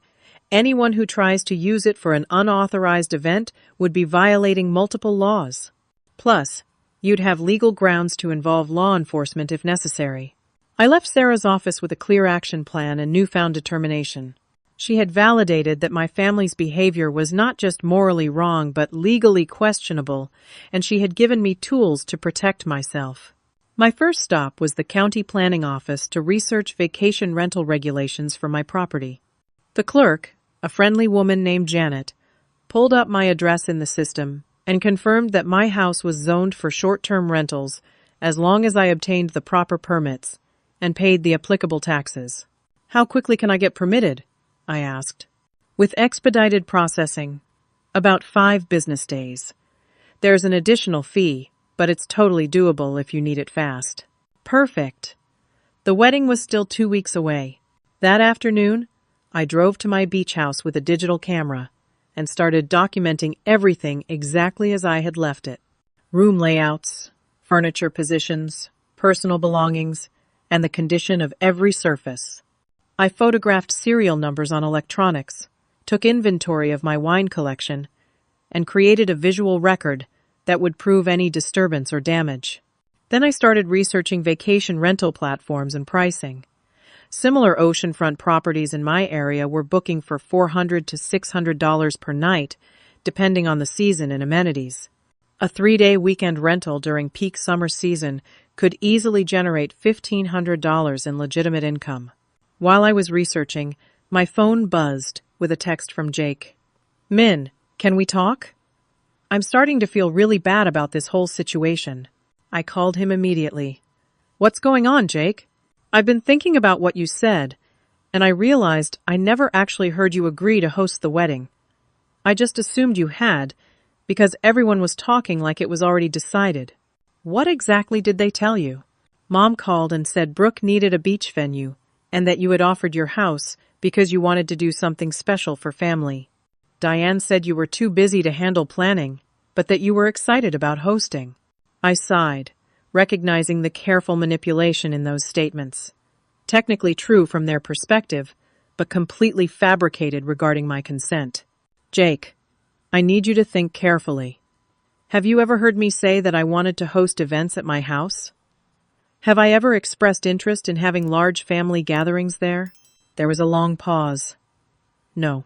anyone who tries to use it for an unauthorized event would be violating multiple laws. Plus, you'd have legal grounds to involve law enforcement if necessary. I left Sarah's office with a clear action plan and newfound determination. She had validated that my family's behavior was not just morally wrong but legally questionable, and she had given me tools to protect myself. My first stop was the county planning office to research vacation rental regulations for my property. The clerk, a friendly woman named Janet, pulled up my address in the system and confirmed that my house was zoned for short-term rentals as long as I obtained the proper permits and paid the applicable taxes. How quickly can I get permitted? I asked. With expedited processing, about 5 business days. There's an additional fee, but it's totally doable if you need it fast. Perfect. The wedding was still 2 weeks away. That afternoon, I drove to my beach house with a digital camera and started documenting everything exactly as I had left it. Room layouts, furniture positions, personal belongings, and the condition of every surface. I photographed serial numbers on electronics, took inventory of my wine collection, and created a visual record that would prove any disturbance or damage. Then I started researching vacation rental platforms and pricing. Similar oceanfront properties in my area were booking for $400 to $600 per night, depending on the season and amenities. A 3-day weekend rental during peak summer season could easily generate $1,500 in legitimate income. While I was researching, my phone buzzed with a text from Jake. Min, can we talk? I'm starting to feel really bad about this whole situation. I called him immediately. What's going on, Jake? I've been thinking about what you said, and I realized I never actually heard you agree to host the wedding. I just assumed you had, because everyone was talking like it was already decided. What exactly did they tell you? Mom called and said Brooke needed a beach venue, and that you had offered your house because you wanted to do something special for family. Diane said you were too busy to handle planning, but that you were excited about hosting. I sighed, recognizing the careful manipulation in those statements. Technically true from their perspective, but completely fabricated regarding my consent. Jake, I need you to think carefully. Have you ever heard me say that I wanted to host events at my house? Have I ever expressed interest in having large family gatherings there? There was a long pause. No.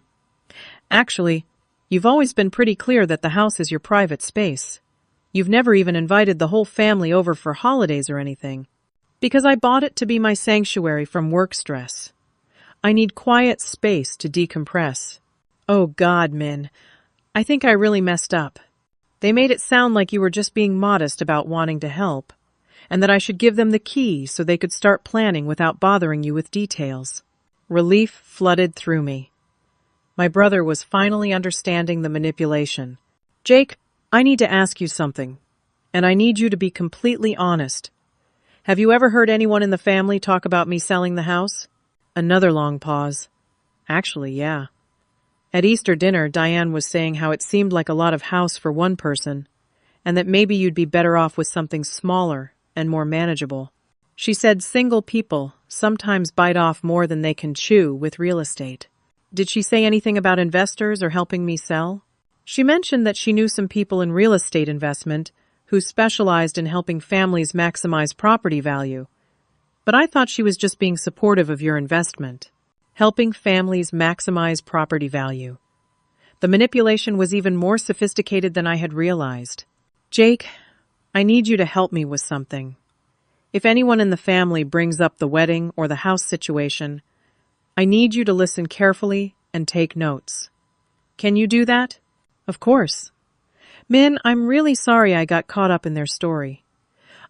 Actually, you've always been pretty clear that the house is your private space. You've never even invited the whole family over for holidays or anything. Because I bought it to be my sanctuary from work stress. I need quiet space to decompress. Oh God, Min. I think I really messed up. They made it sound like you were just being modest about wanting to help, and that I should give them the key so they could start planning without bothering you with details. Relief flooded through me. My brother was finally understanding the manipulation. Jake, I need to ask you something, and I need you to be completely honest. Have you ever heard anyone in the family talk about me selling the house? Another long pause. Actually, yeah. At Easter dinner, Diane was saying how it seemed like a lot of house for one person, and that maybe you'd be better off with something smaller and more manageable. She said single people sometimes bite off more than they can chew with real estate. Did she say anything about investors or helping me sell? She mentioned that she knew some people in real estate investment who specialized in helping families maximize property value, but I thought she was just being supportive of your investment. Helping families maximize property value. The manipulation was even more sophisticated than I had realized. Jake, I need you to help me with something. If anyone in the family brings up the wedding or the house situation, I need you to listen carefully and take notes. Can you do that? Of course. Min, I'm really sorry I got caught up in their story.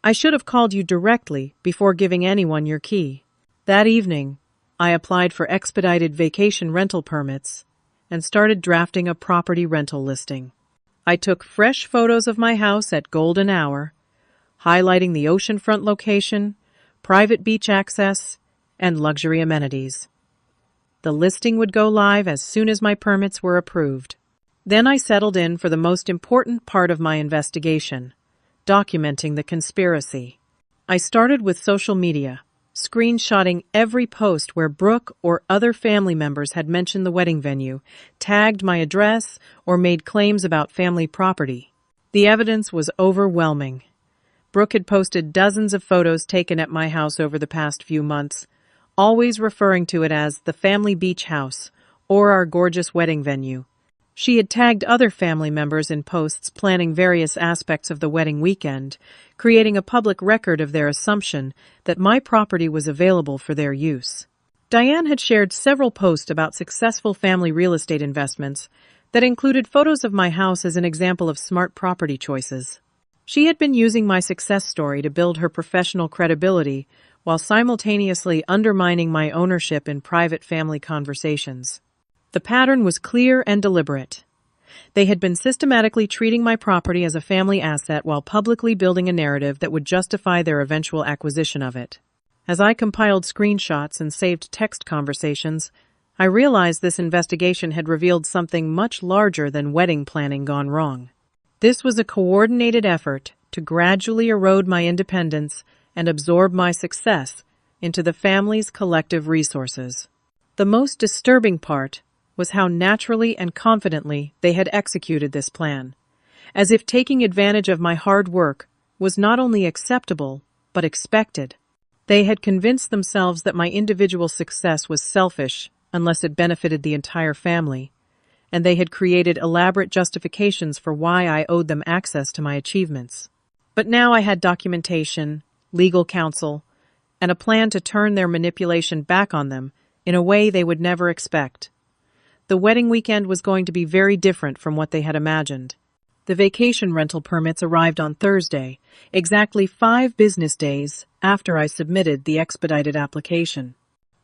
I should have called you directly before giving anyone your key. That evening, I applied for expedited vacation rental permits and started drafting a property rental listing. I took fresh photos of my house at golden hour, highlighting the oceanfront location, private beach access, and luxury amenities. The listing would go live as soon as my permits were approved. Then I settled in for the most important part of my investigation, documenting the conspiracy. I started with social media, screenshotting every post where Brooke or other family members had mentioned the wedding venue, tagged my address, or made claims about family property. The evidence was overwhelming. Brooke had posted dozens of photos taken at my house over the past few months, always referring to it as the family beach house or our gorgeous wedding venue. She had tagged other family members in posts planning various aspects of the wedding weekend, creating a public record of their assumption that my property was available for their use. Diane had shared several posts about successful family real estate investments that included photos of my house as an example of smart property choices. She had been using my success story to build her professional credibility while simultaneously undermining my ownership in private family conversations. The pattern was clear and deliberate. They had been systematically treating my property as a family asset while publicly building a narrative that would justify their eventual acquisition of it. As I compiled screenshots and saved text conversations, I realized this investigation had revealed something much larger than wedding planning gone wrong. This was a coordinated effort to gradually erode my independence and absorb my success into the family's collective resources. The most disturbing part was how naturally and confidently they had executed this plan, as if taking advantage of my hard work was not only acceptable, but expected. They had convinced themselves that my individual success was selfish unless it benefited the entire family, and they had created elaborate justifications for why I owed them access to my achievements. But now I had documentation, legal counsel, and a plan to turn their manipulation back on them in a way they would never expect. The wedding weekend was going to be very different from what they had imagined. The vacation rental permits arrived on Thursday, exactly 5 business days after I submitted the expedited application.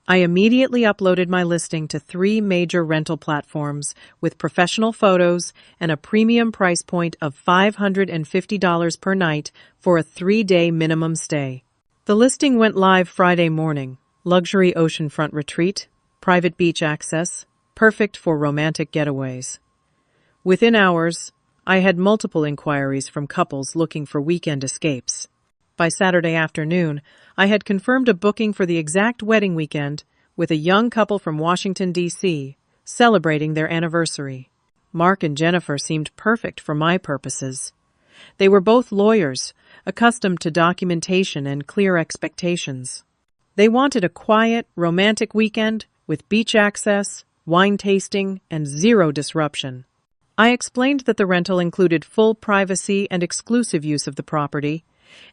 I immediately uploaded my listing to 3 major rental platforms with professional photos and a premium price point of $550 per night for a 3-day minimum stay. The listing went live Friday morning. Luxury oceanfront retreat, private beach access, perfect for romantic getaways. Within hours, I had multiple inquiries from couples looking for weekend escapes. By Saturday afternoon, I had confirmed a booking for the exact wedding weekend with a young couple from Washington, D.C., celebrating their anniversary. Mark and Jennifer seemed perfect for my purposes. They were both lawyers, accustomed to documentation and clear expectations. They wanted a quiet, romantic weekend with beach access, wine tasting, and zero disruption. I explained that the rental included full privacy and exclusive use of the property,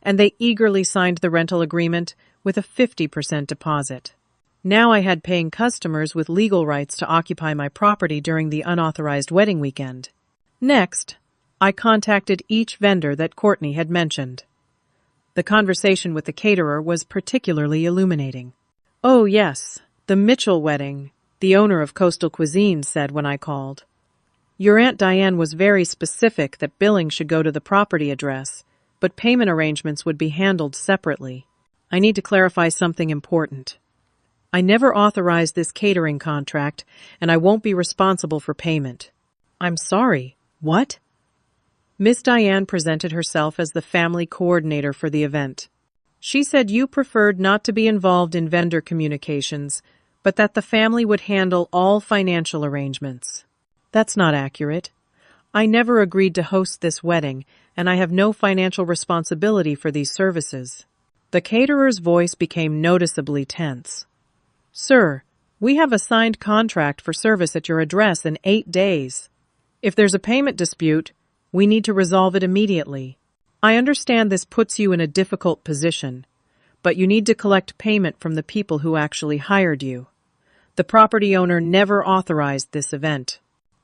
and they eagerly signed the rental agreement with a 50% deposit. Now I had paying customers with legal rights to occupy my property during the unauthorized wedding weekend. Next, I contacted each vendor that Courtney had mentioned. The conversation with the caterer was particularly illuminating. "Oh, yes, the Mitchell wedding," the owner of Coastal Cuisine said when I called. "Your Aunt Diane was very specific that billing should go to the property address, but payment arrangements would be handled separately. I need to clarify something important. I never authorized this catering contract, and I won't be responsible for payment." "I'm sorry, what?" Miss Diane presented herself as the family coordinator for the event. "She said you preferred not to be involved in vendor communications, but that the family would handle all financial arrangements." "That's not accurate. I never agreed to host this wedding, and I have no financial responsibility for these services." The caterer's voice became noticeably tense. "Sir, we have a signed contract for service at your address in 8 days. If there's a payment dispute, we need to resolve it immediately. I understand this puts you in a difficult position, but you need to collect payment from the people who actually hired you. The property owner never authorized this event."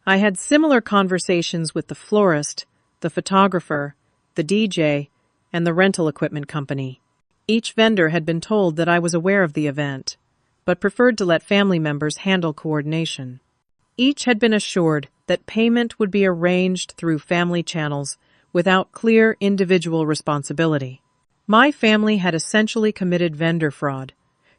I had similar conversations with the florist, the photographer, the DJ, and the rental equipment company. Each vendor had been told that I was aware of the event, but preferred to let family members handle coordination. Each had been assured that payment would be arranged through family channels without clear individual responsibility. My family had essentially committed vendor fraud,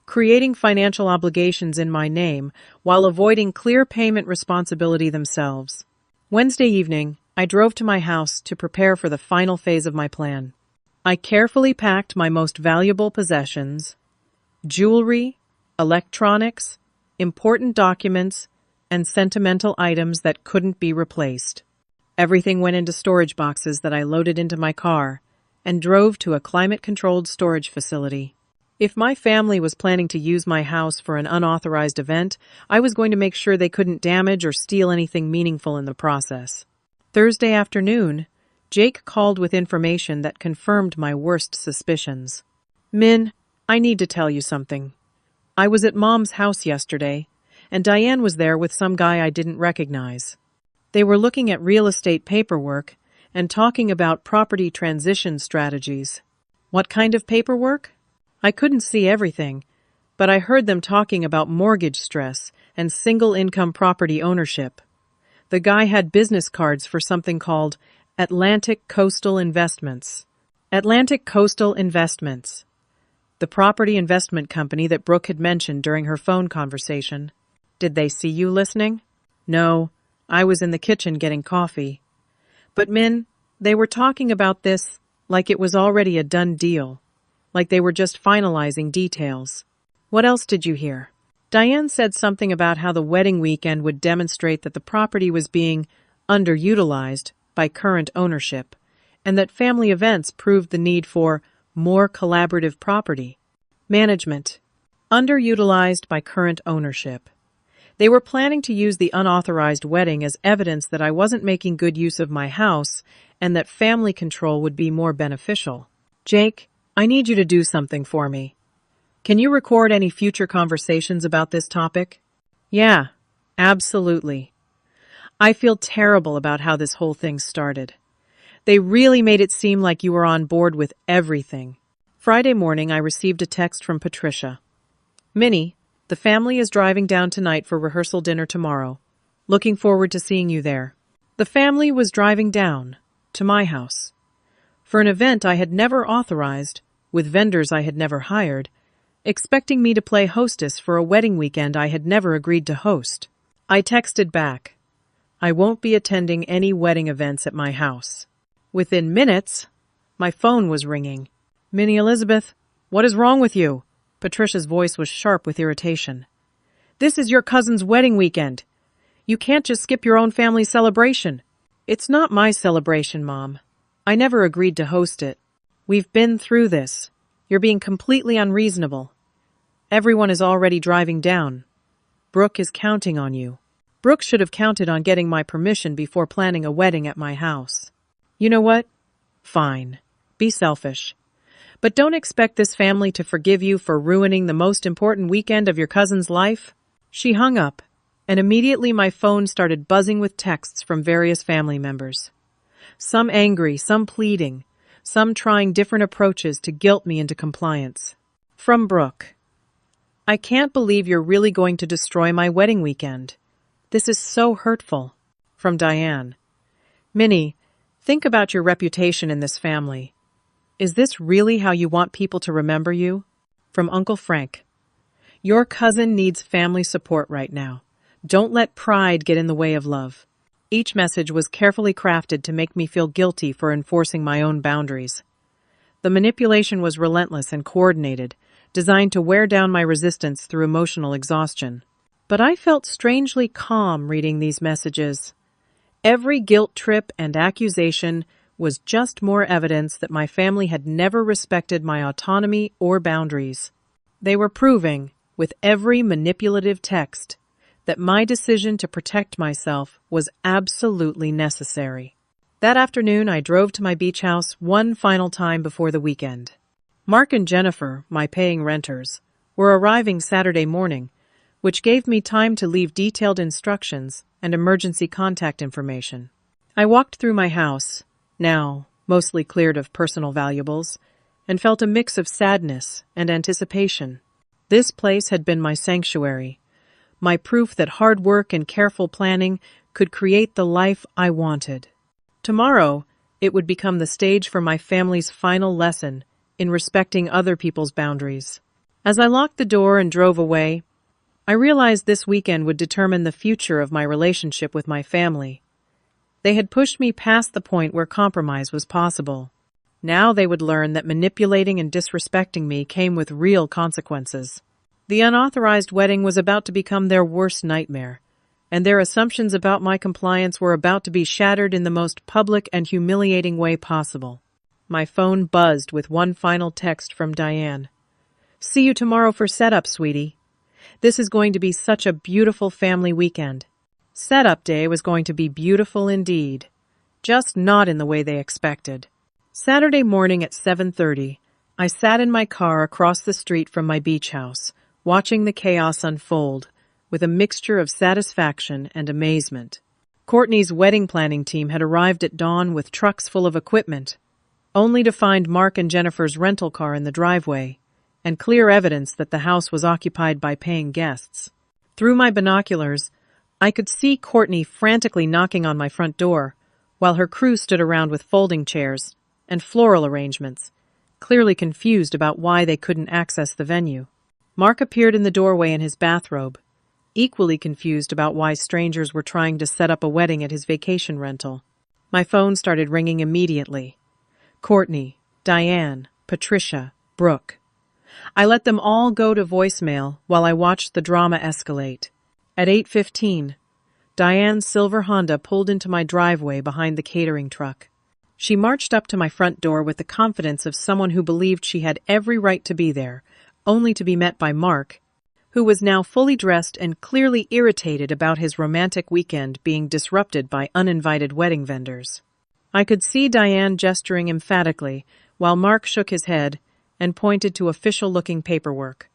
creating financial obligations in my name while avoiding clear payment responsibility themselves. Wednesday evening, I drove to my house to prepare for the final phase of my plan. I carefully packed my most valuable possessions, jewelry, electronics, important documents, and sentimental items that couldn't be replaced. Everything went into storage boxes that I loaded into my car and drove to a climate-controlled storage facility. If my family was planning to use my house for an unauthorized event, I was going to make sure they couldn't damage or steal anything meaningful in the process. Thursday afternoon, Jake called with information that confirmed my worst suspicions. "Min, I need to tell you something. I was at Mom's house yesterday, and Diane was there with some guy I didn't recognize. They were looking at real estate paperwork and talking about property transition strategies." "What kind of paperwork?" "I couldn't see everything, but I heard them talking about mortgage stress and single-income property ownership. The guy had business cards for something called Atlantic Coastal Investments. Atlantic Coastal Investments, the property investment company that Brooke had mentioned during her phone conversation. Did they see you listening?" "No, I was in the kitchen getting coffee." "But Min, they were talking about this like it was already a done deal, like they were just finalizing details." "What else did you hear?" "Diane said something about how the wedding weekend would demonstrate that the property was being underutilized by current ownership, and that family events proved the need for more collaborative property management. Underutilized by current ownership. They were planning to use the unauthorized wedding as evidence that I wasn't making good use of my house and that family control would be more beneficial. Jake, I need you to do something for me. Can you record any future conversations about this topic?" "Yeah, absolutely. I feel terrible about how this whole thing started. They really made it seem like you were on board with everything." Friday morning, I received a text from Patricia. "Minnie, the family is driving down tonight for rehearsal dinner tomorrow. Looking forward to seeing you there." The family was driving down to my house for an event I had never authorized, with vendors I had never hired, expecting me to play hostess for a wedding weekend I had never agreed to host. I texted back, "I won't be attending any wedding events at my house." Within minutes, my phone was ringing. "Minnie Elizabeth, what is wrong with you?" Patricia's voice was sharp with irritation. "This is your cousin's wedding weekend. You can't just skip your own family's celebration." "It's not my celebration, Mom. I never agreed to host it. We've been through this. You're being completely unreasonable. Everyone is already driving down. Brooke is counting on you. Brooke should have counted on getting my permission before planning a wedding at my house. You know what? Fine. Be selfish. But don't expect this family to forgive you for ruining the most important weekend of your cousin's life. She hung up, and immediately my phone started buzzing with texts from various family members. Some angry, some pleading, some trying different approaches to guilt me into compliance. From Brooke. I can't believe you're really going to destroy my wedding weekend. This is so hurtful. From Diane. Minnie, think about your reputation in this family. Is this really how you want people to remember you? From Uncle Frank. Your cousin needs family support right now. Don't let pride get in the way of love. Each message was carefully crafted to make me feel guilty for enforcing my own boundaries. The manipulation was relentless and coordinated, designed to wear down my resistance through emotional exhaustion. But I felt strangely calm reading these messages. Every guilt trip and accusation was just more evidence that my family had never respected my autonomy or boundaries. They were proving, with every manipulative text, that my decision to protect myself was absolutely necessary. That afternoon, I drove to my beach house one final time before the weekend. Mark and Jennifer, my paying renters, were arriving Saturday morning, which gave me time to leave detailed instructions and emergency contact information. I walked through my house, now mostly cleared of personal valuables, and felt a mix of sadness and anticipation. This place had been my sanctuary, my proof that hard work and careful planning could create the life I wanted. Tomorrow, it would become the stage for my family's final lesson in respecting other people's boundaries. As I locked the door and drove away, I realized this weekend would determine the future of my relationship with my family. They had pushed me past the point where compromise was possible. Now they would learn that manipulating and disrespecting me came with real consequences. The unauthorized wedding was about to become their worst nightmare, and their assumptions about my compliance were about to be shattered in the most public and humiliating way possible. My phone buzzed with one final text from Diane. "See you tomorrow for setup, sweetie. This is going to be such a beautiful family weekend." Setup day was going to be beautiful indeed, just not in the way they expected. Saturday morning at 7:30, I sat in my car across the street from my beach house, watching the chaos unfold, with a mixture of satisfaction and amazement. Courtney's wedding planning team had arrived at dawn with trucks full of equipment, only to find Mark and Jennifer's rental car in the driveway, and clear evidence that the house was occupied by paying guests. Through my binoculars, I could see Courtney frantically knocking on my front door, while her crew stood around with folding chairs and floral arrangements, clearly confused about why they couldn't access the venue. Mark appeared in the doorway in his bathrobe, equally confused about why strangers were trying to set up a wedding at his vacation rental. My phone started ringing immediately. Courtney, Diane, Patricia, Brooke. I let them all go to voicemail while I watched the drama escalate. At 8:15, Diane's silver Honda pulled into my driveway behind the catering truck. She marched up to my front door with the confidence of someone who believed she had every right to be there, only to be met by Mark, who was now fully dressed and clearly irritated about his romantic weekend being disrupted by uninvited wedding vendors. I could see Diane gesturing emphatically, while Mark shook his head and pointed to official-looking paperwork,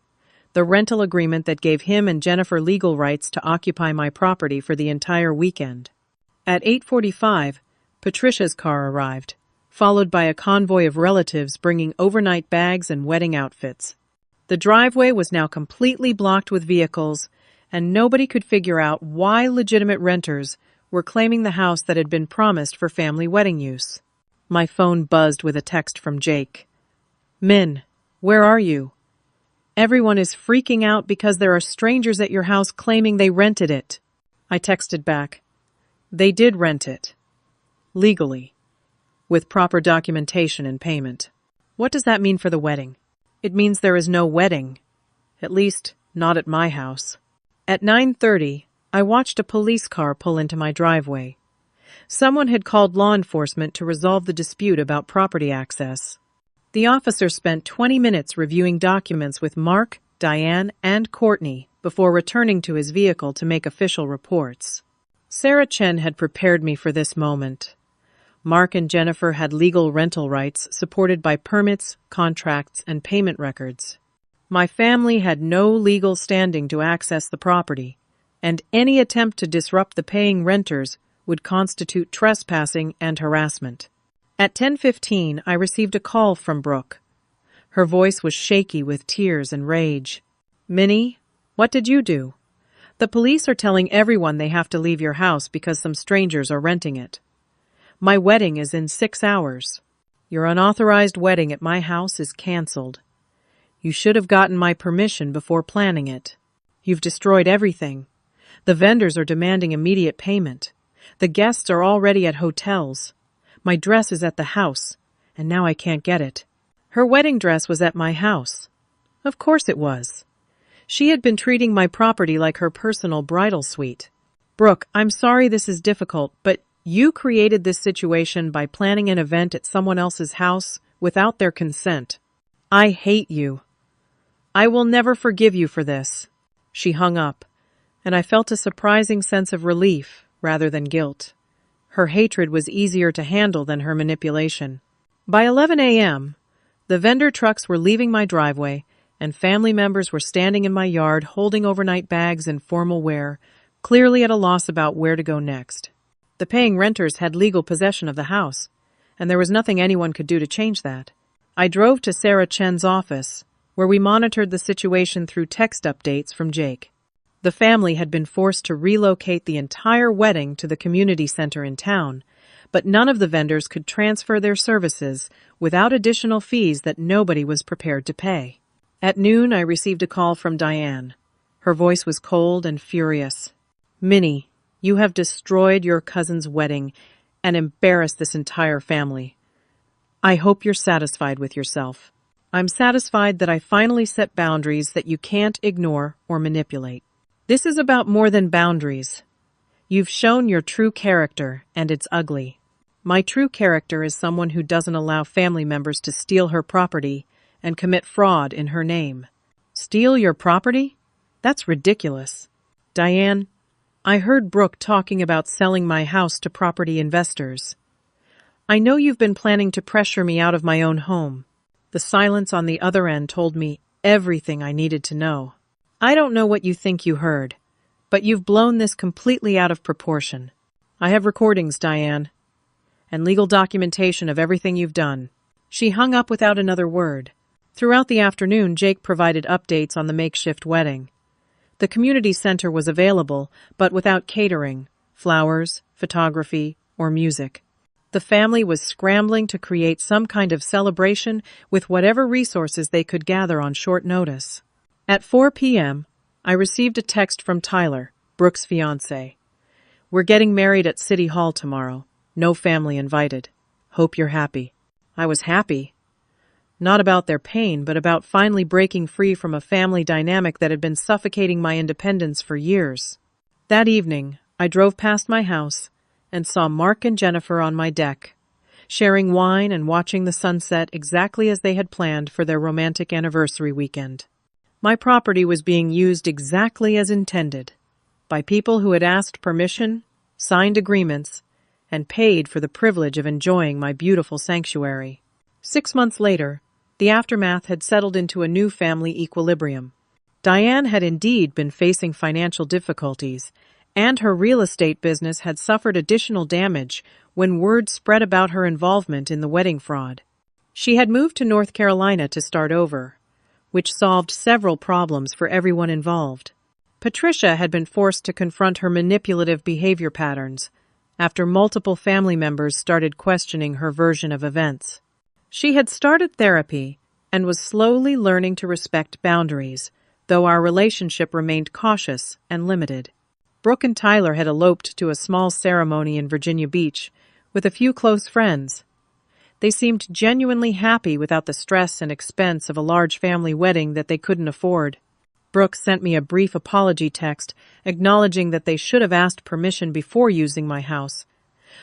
the rental agreement that gave him and Jennifer legal rights to occupy my property for the entire weekend. At 8:45, Patricia's car arrived, followed by a convoy of relatives bringing overnight bags and wedding outfits. The driveway was now completely blocked with vehicles, and nobody could figure out why legitimate renters were claiming the house that had been promised for family wedding use. My phone buzzed with a text from Jake. "Min, where are you? Everyone is freaking out because there are strangers at your house claiming they rented it." I texted back. "They did rent it. Legally. With proper documentation and payment." "What does that mean for the wedding?" "It means there is no wedding. At least, not at my house." At 9:30, I watched a police car pull into my driveway. Someone had called law enforcement to resolve the dispute about property access. The officer spent 20 minutes reviewing documents with Mark, Diane, and Courtney before returning to his vehicle to make official reports. Sarah Chen had prepared me for this moment. Mark and Jennifer had legal rental rights supported by permits, contracts, and payment records. My family had no legal standing to access the property, and any attempt to disrupt the paying renters would constitute trespassing and harassment. At 10:15, I received a call from Brooke. Her voice was shaky with tears and rage. "Minnie, what did you do? The police are telling everyone they have to leave your house because some strangers are renting it. My wedding is in 6 hours. Your unauthorized wedding at my house is canceled. You should have gotten my permission before planning it. You've destroyed everything. The vendors are demanding immediate payment. The guests are already at hotels. My dress is at the house, and now I can't get it." Her wedding dress was at my house. Of course it was. She had been treating my property like her personal bridal suite. "Brooke, I'm sorry this is difficult, but you created this situation by planning an event at someone else's house without their consent. I hate you. I will never forgive you for this." She hung up, and I felt a surprising sense of relief rather than guilt. Her hatred was easier to handle than her manipulation. By 11 a.m., the vendor trucks were leaving my driveway, and family members were standing in my yard holding overnight bags in formal wear, clearly at a loss about where to go next. The paying renters had legal possession of the house, and there was nothing anyone could do to change that. I drove to Sarah Chen's office, where we monitored the situation through text updates from Jake. The family had been forced to relocate the entire wedding to the community center in town, but none of the vendors could transfer their services without additional fees that nobody was prepared to pay. At noon, I received a call from Diane. Her voice was cold and furious. "Minnie, you have destroyed your cousin's wedding and embarrassed this entire family. I hope you're satisfied with yourself. I'm satisfied that I finally set boundaries that you can't ignore or manipulate. This is about more than boundaries. You've shown your true character, and it's ugly. My true character is someone who doesn't allow family members to steal her property and commit fraud in her name." "Steal your property? That's ridiculous." "Diane, I heard Brooke talking about selling my house to property investors. I know you've been planning to pressure me out of my own home." The silence on the other end told me everything I needed to know. "I don't know what you think you heard, but you've blown this completely out of proportion. I have recordings, Diane, and legal documentation of everything you've done." She hung up without another word. Throughout the afternoon, Jake provided updates on the makeshift wedding. The community center was available, but without catering, flowers, photography, or music. The family was scrambling to create some kind of celebration with whatever resources they could gather on short notice. At 4 p.m., I received a text from Tyler, Brooke's fiancé. "We're getting married at City Hall tomorrow. No family invited. Hope you're happy." I was happy. Not about their pain, but about finally breaking free from a family dynamic that had been suffocating my independence for years. That evening, I drove past my house and saw Mark and Jennifer on my deck, sharing wine and watching the sunset exactly as they had planned for their romantic anniversary weekend. My property was being used exactly as intended, by people who had asked permission, signed agreements, and paid for the privilege of enjoying my beautiful sanctuary. 6 months later, the aftermath had settled into a new family equilibrium. Diane had indeed been facing financial difficulties, and her real estate business had suffered additional damage when word spread about her involvement in the wedding fraud. She had moved to North Carolina to start over, which solved several problems for everyone involved. Patricia had been forced to confront her manipulative behavior patterns after multiple family members started questioning her version of events. She had started therapy and was slowly learning to respect boundaries, though our relationship remained cautious and limited. Brooke and Tyler had eloped to a small ceremony in Virginia Beach with a few close friends. They seemed genuinely happy without the stress and expense of a large family wedding that they couldn't afford. Brooke sent me a brief apology text acknowledging that they should have asked permission before using my house,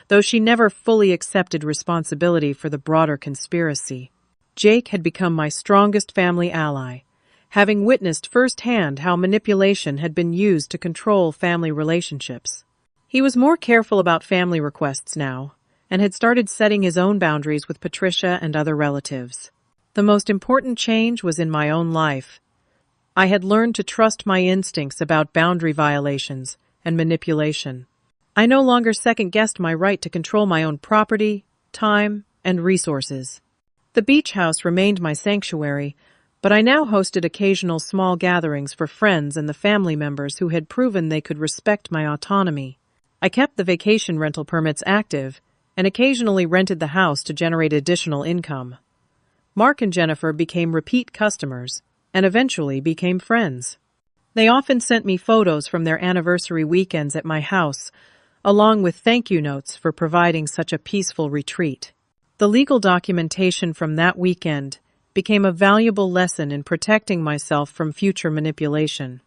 though she never fully accepted responsibility for the broader conspiracy. Jake had become my strongest family ally, having witnessed firsthand how manipulation had been used to control family relationships. He was more careful about family requests now, and had started setting his own boundaries with Patricia and other relatives. The most important change was in my own life. I had learned to trust my instincts about boundary violations and manipulation. I no longer second-guessed my right to control my own property, time, and resources. The beach house remained my sanctuary, but I now hosted occasional small gatherings for friends and the family members who had proven they could respect my autonomy. I kept the vacation rental permits active and occasionally rented the house to generate additional income. Mark and Jennifer became repeat customers and eventually became friends. They often sent me photos from their anniversary weekends at my house, along with thank you notes for providing such a peaceful retreat. The legal documentation from that weekend became a valuable lesson in protecting myself from future manipulation.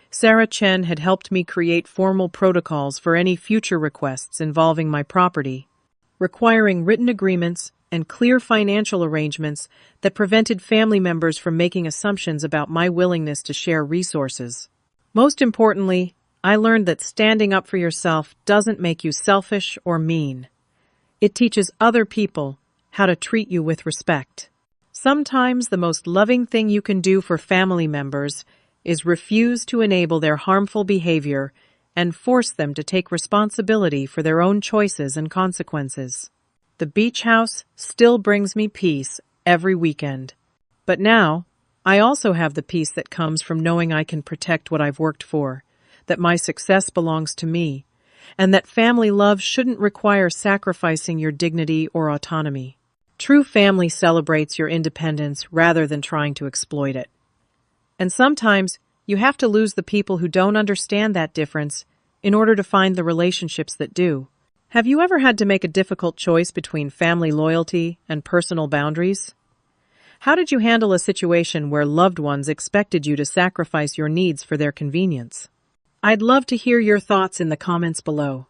Sarah Chen had helped me create formal protocols for any future requests involving my property, requiring written agreements and clear financial arrangements that prevented family members from making assumptions about my willingness to share resources. Most importantly, I learned that standing up for yourself doesn't make you selfish or mean. It teaches other people how to treat you with respect. Sometimes the most loving thing you can do for family members is refuse to enable their harmful behavior and force them to take responsibility for their own choices and consequences. The beach house still brings me peace every weekend. But now, I also have the peace that comes from knowing I can protect what I've worked for, that my success belongs to me, and that family love shouldn't require sacrificing your dignity or autonomy. True family celebrates your independence rather than trying to exploit it. And sometimes you have to lose the people who don't understand that difference in order to find the relationships that do. Have you ever had to make a difficult choice between family loyalty and personal boundaries? How did you handle a situation where loved ones expected you to sacrifice your needs for their convenience? I'd love to hear your thoughts in the comments below.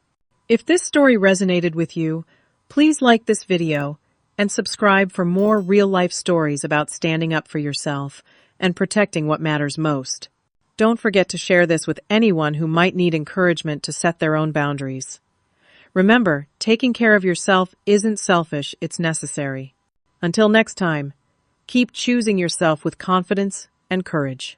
If this story resonated with you, please like this video and subscribe for more real-life stories about standing up for yourself and protecting what matters most. Don't forget to share this with anyone who might need encouragement to set their own boundaries. Remember, taking care of yourself isn't selfish, it's necessary. Until next time, keep choosing yourself with confidence and courage.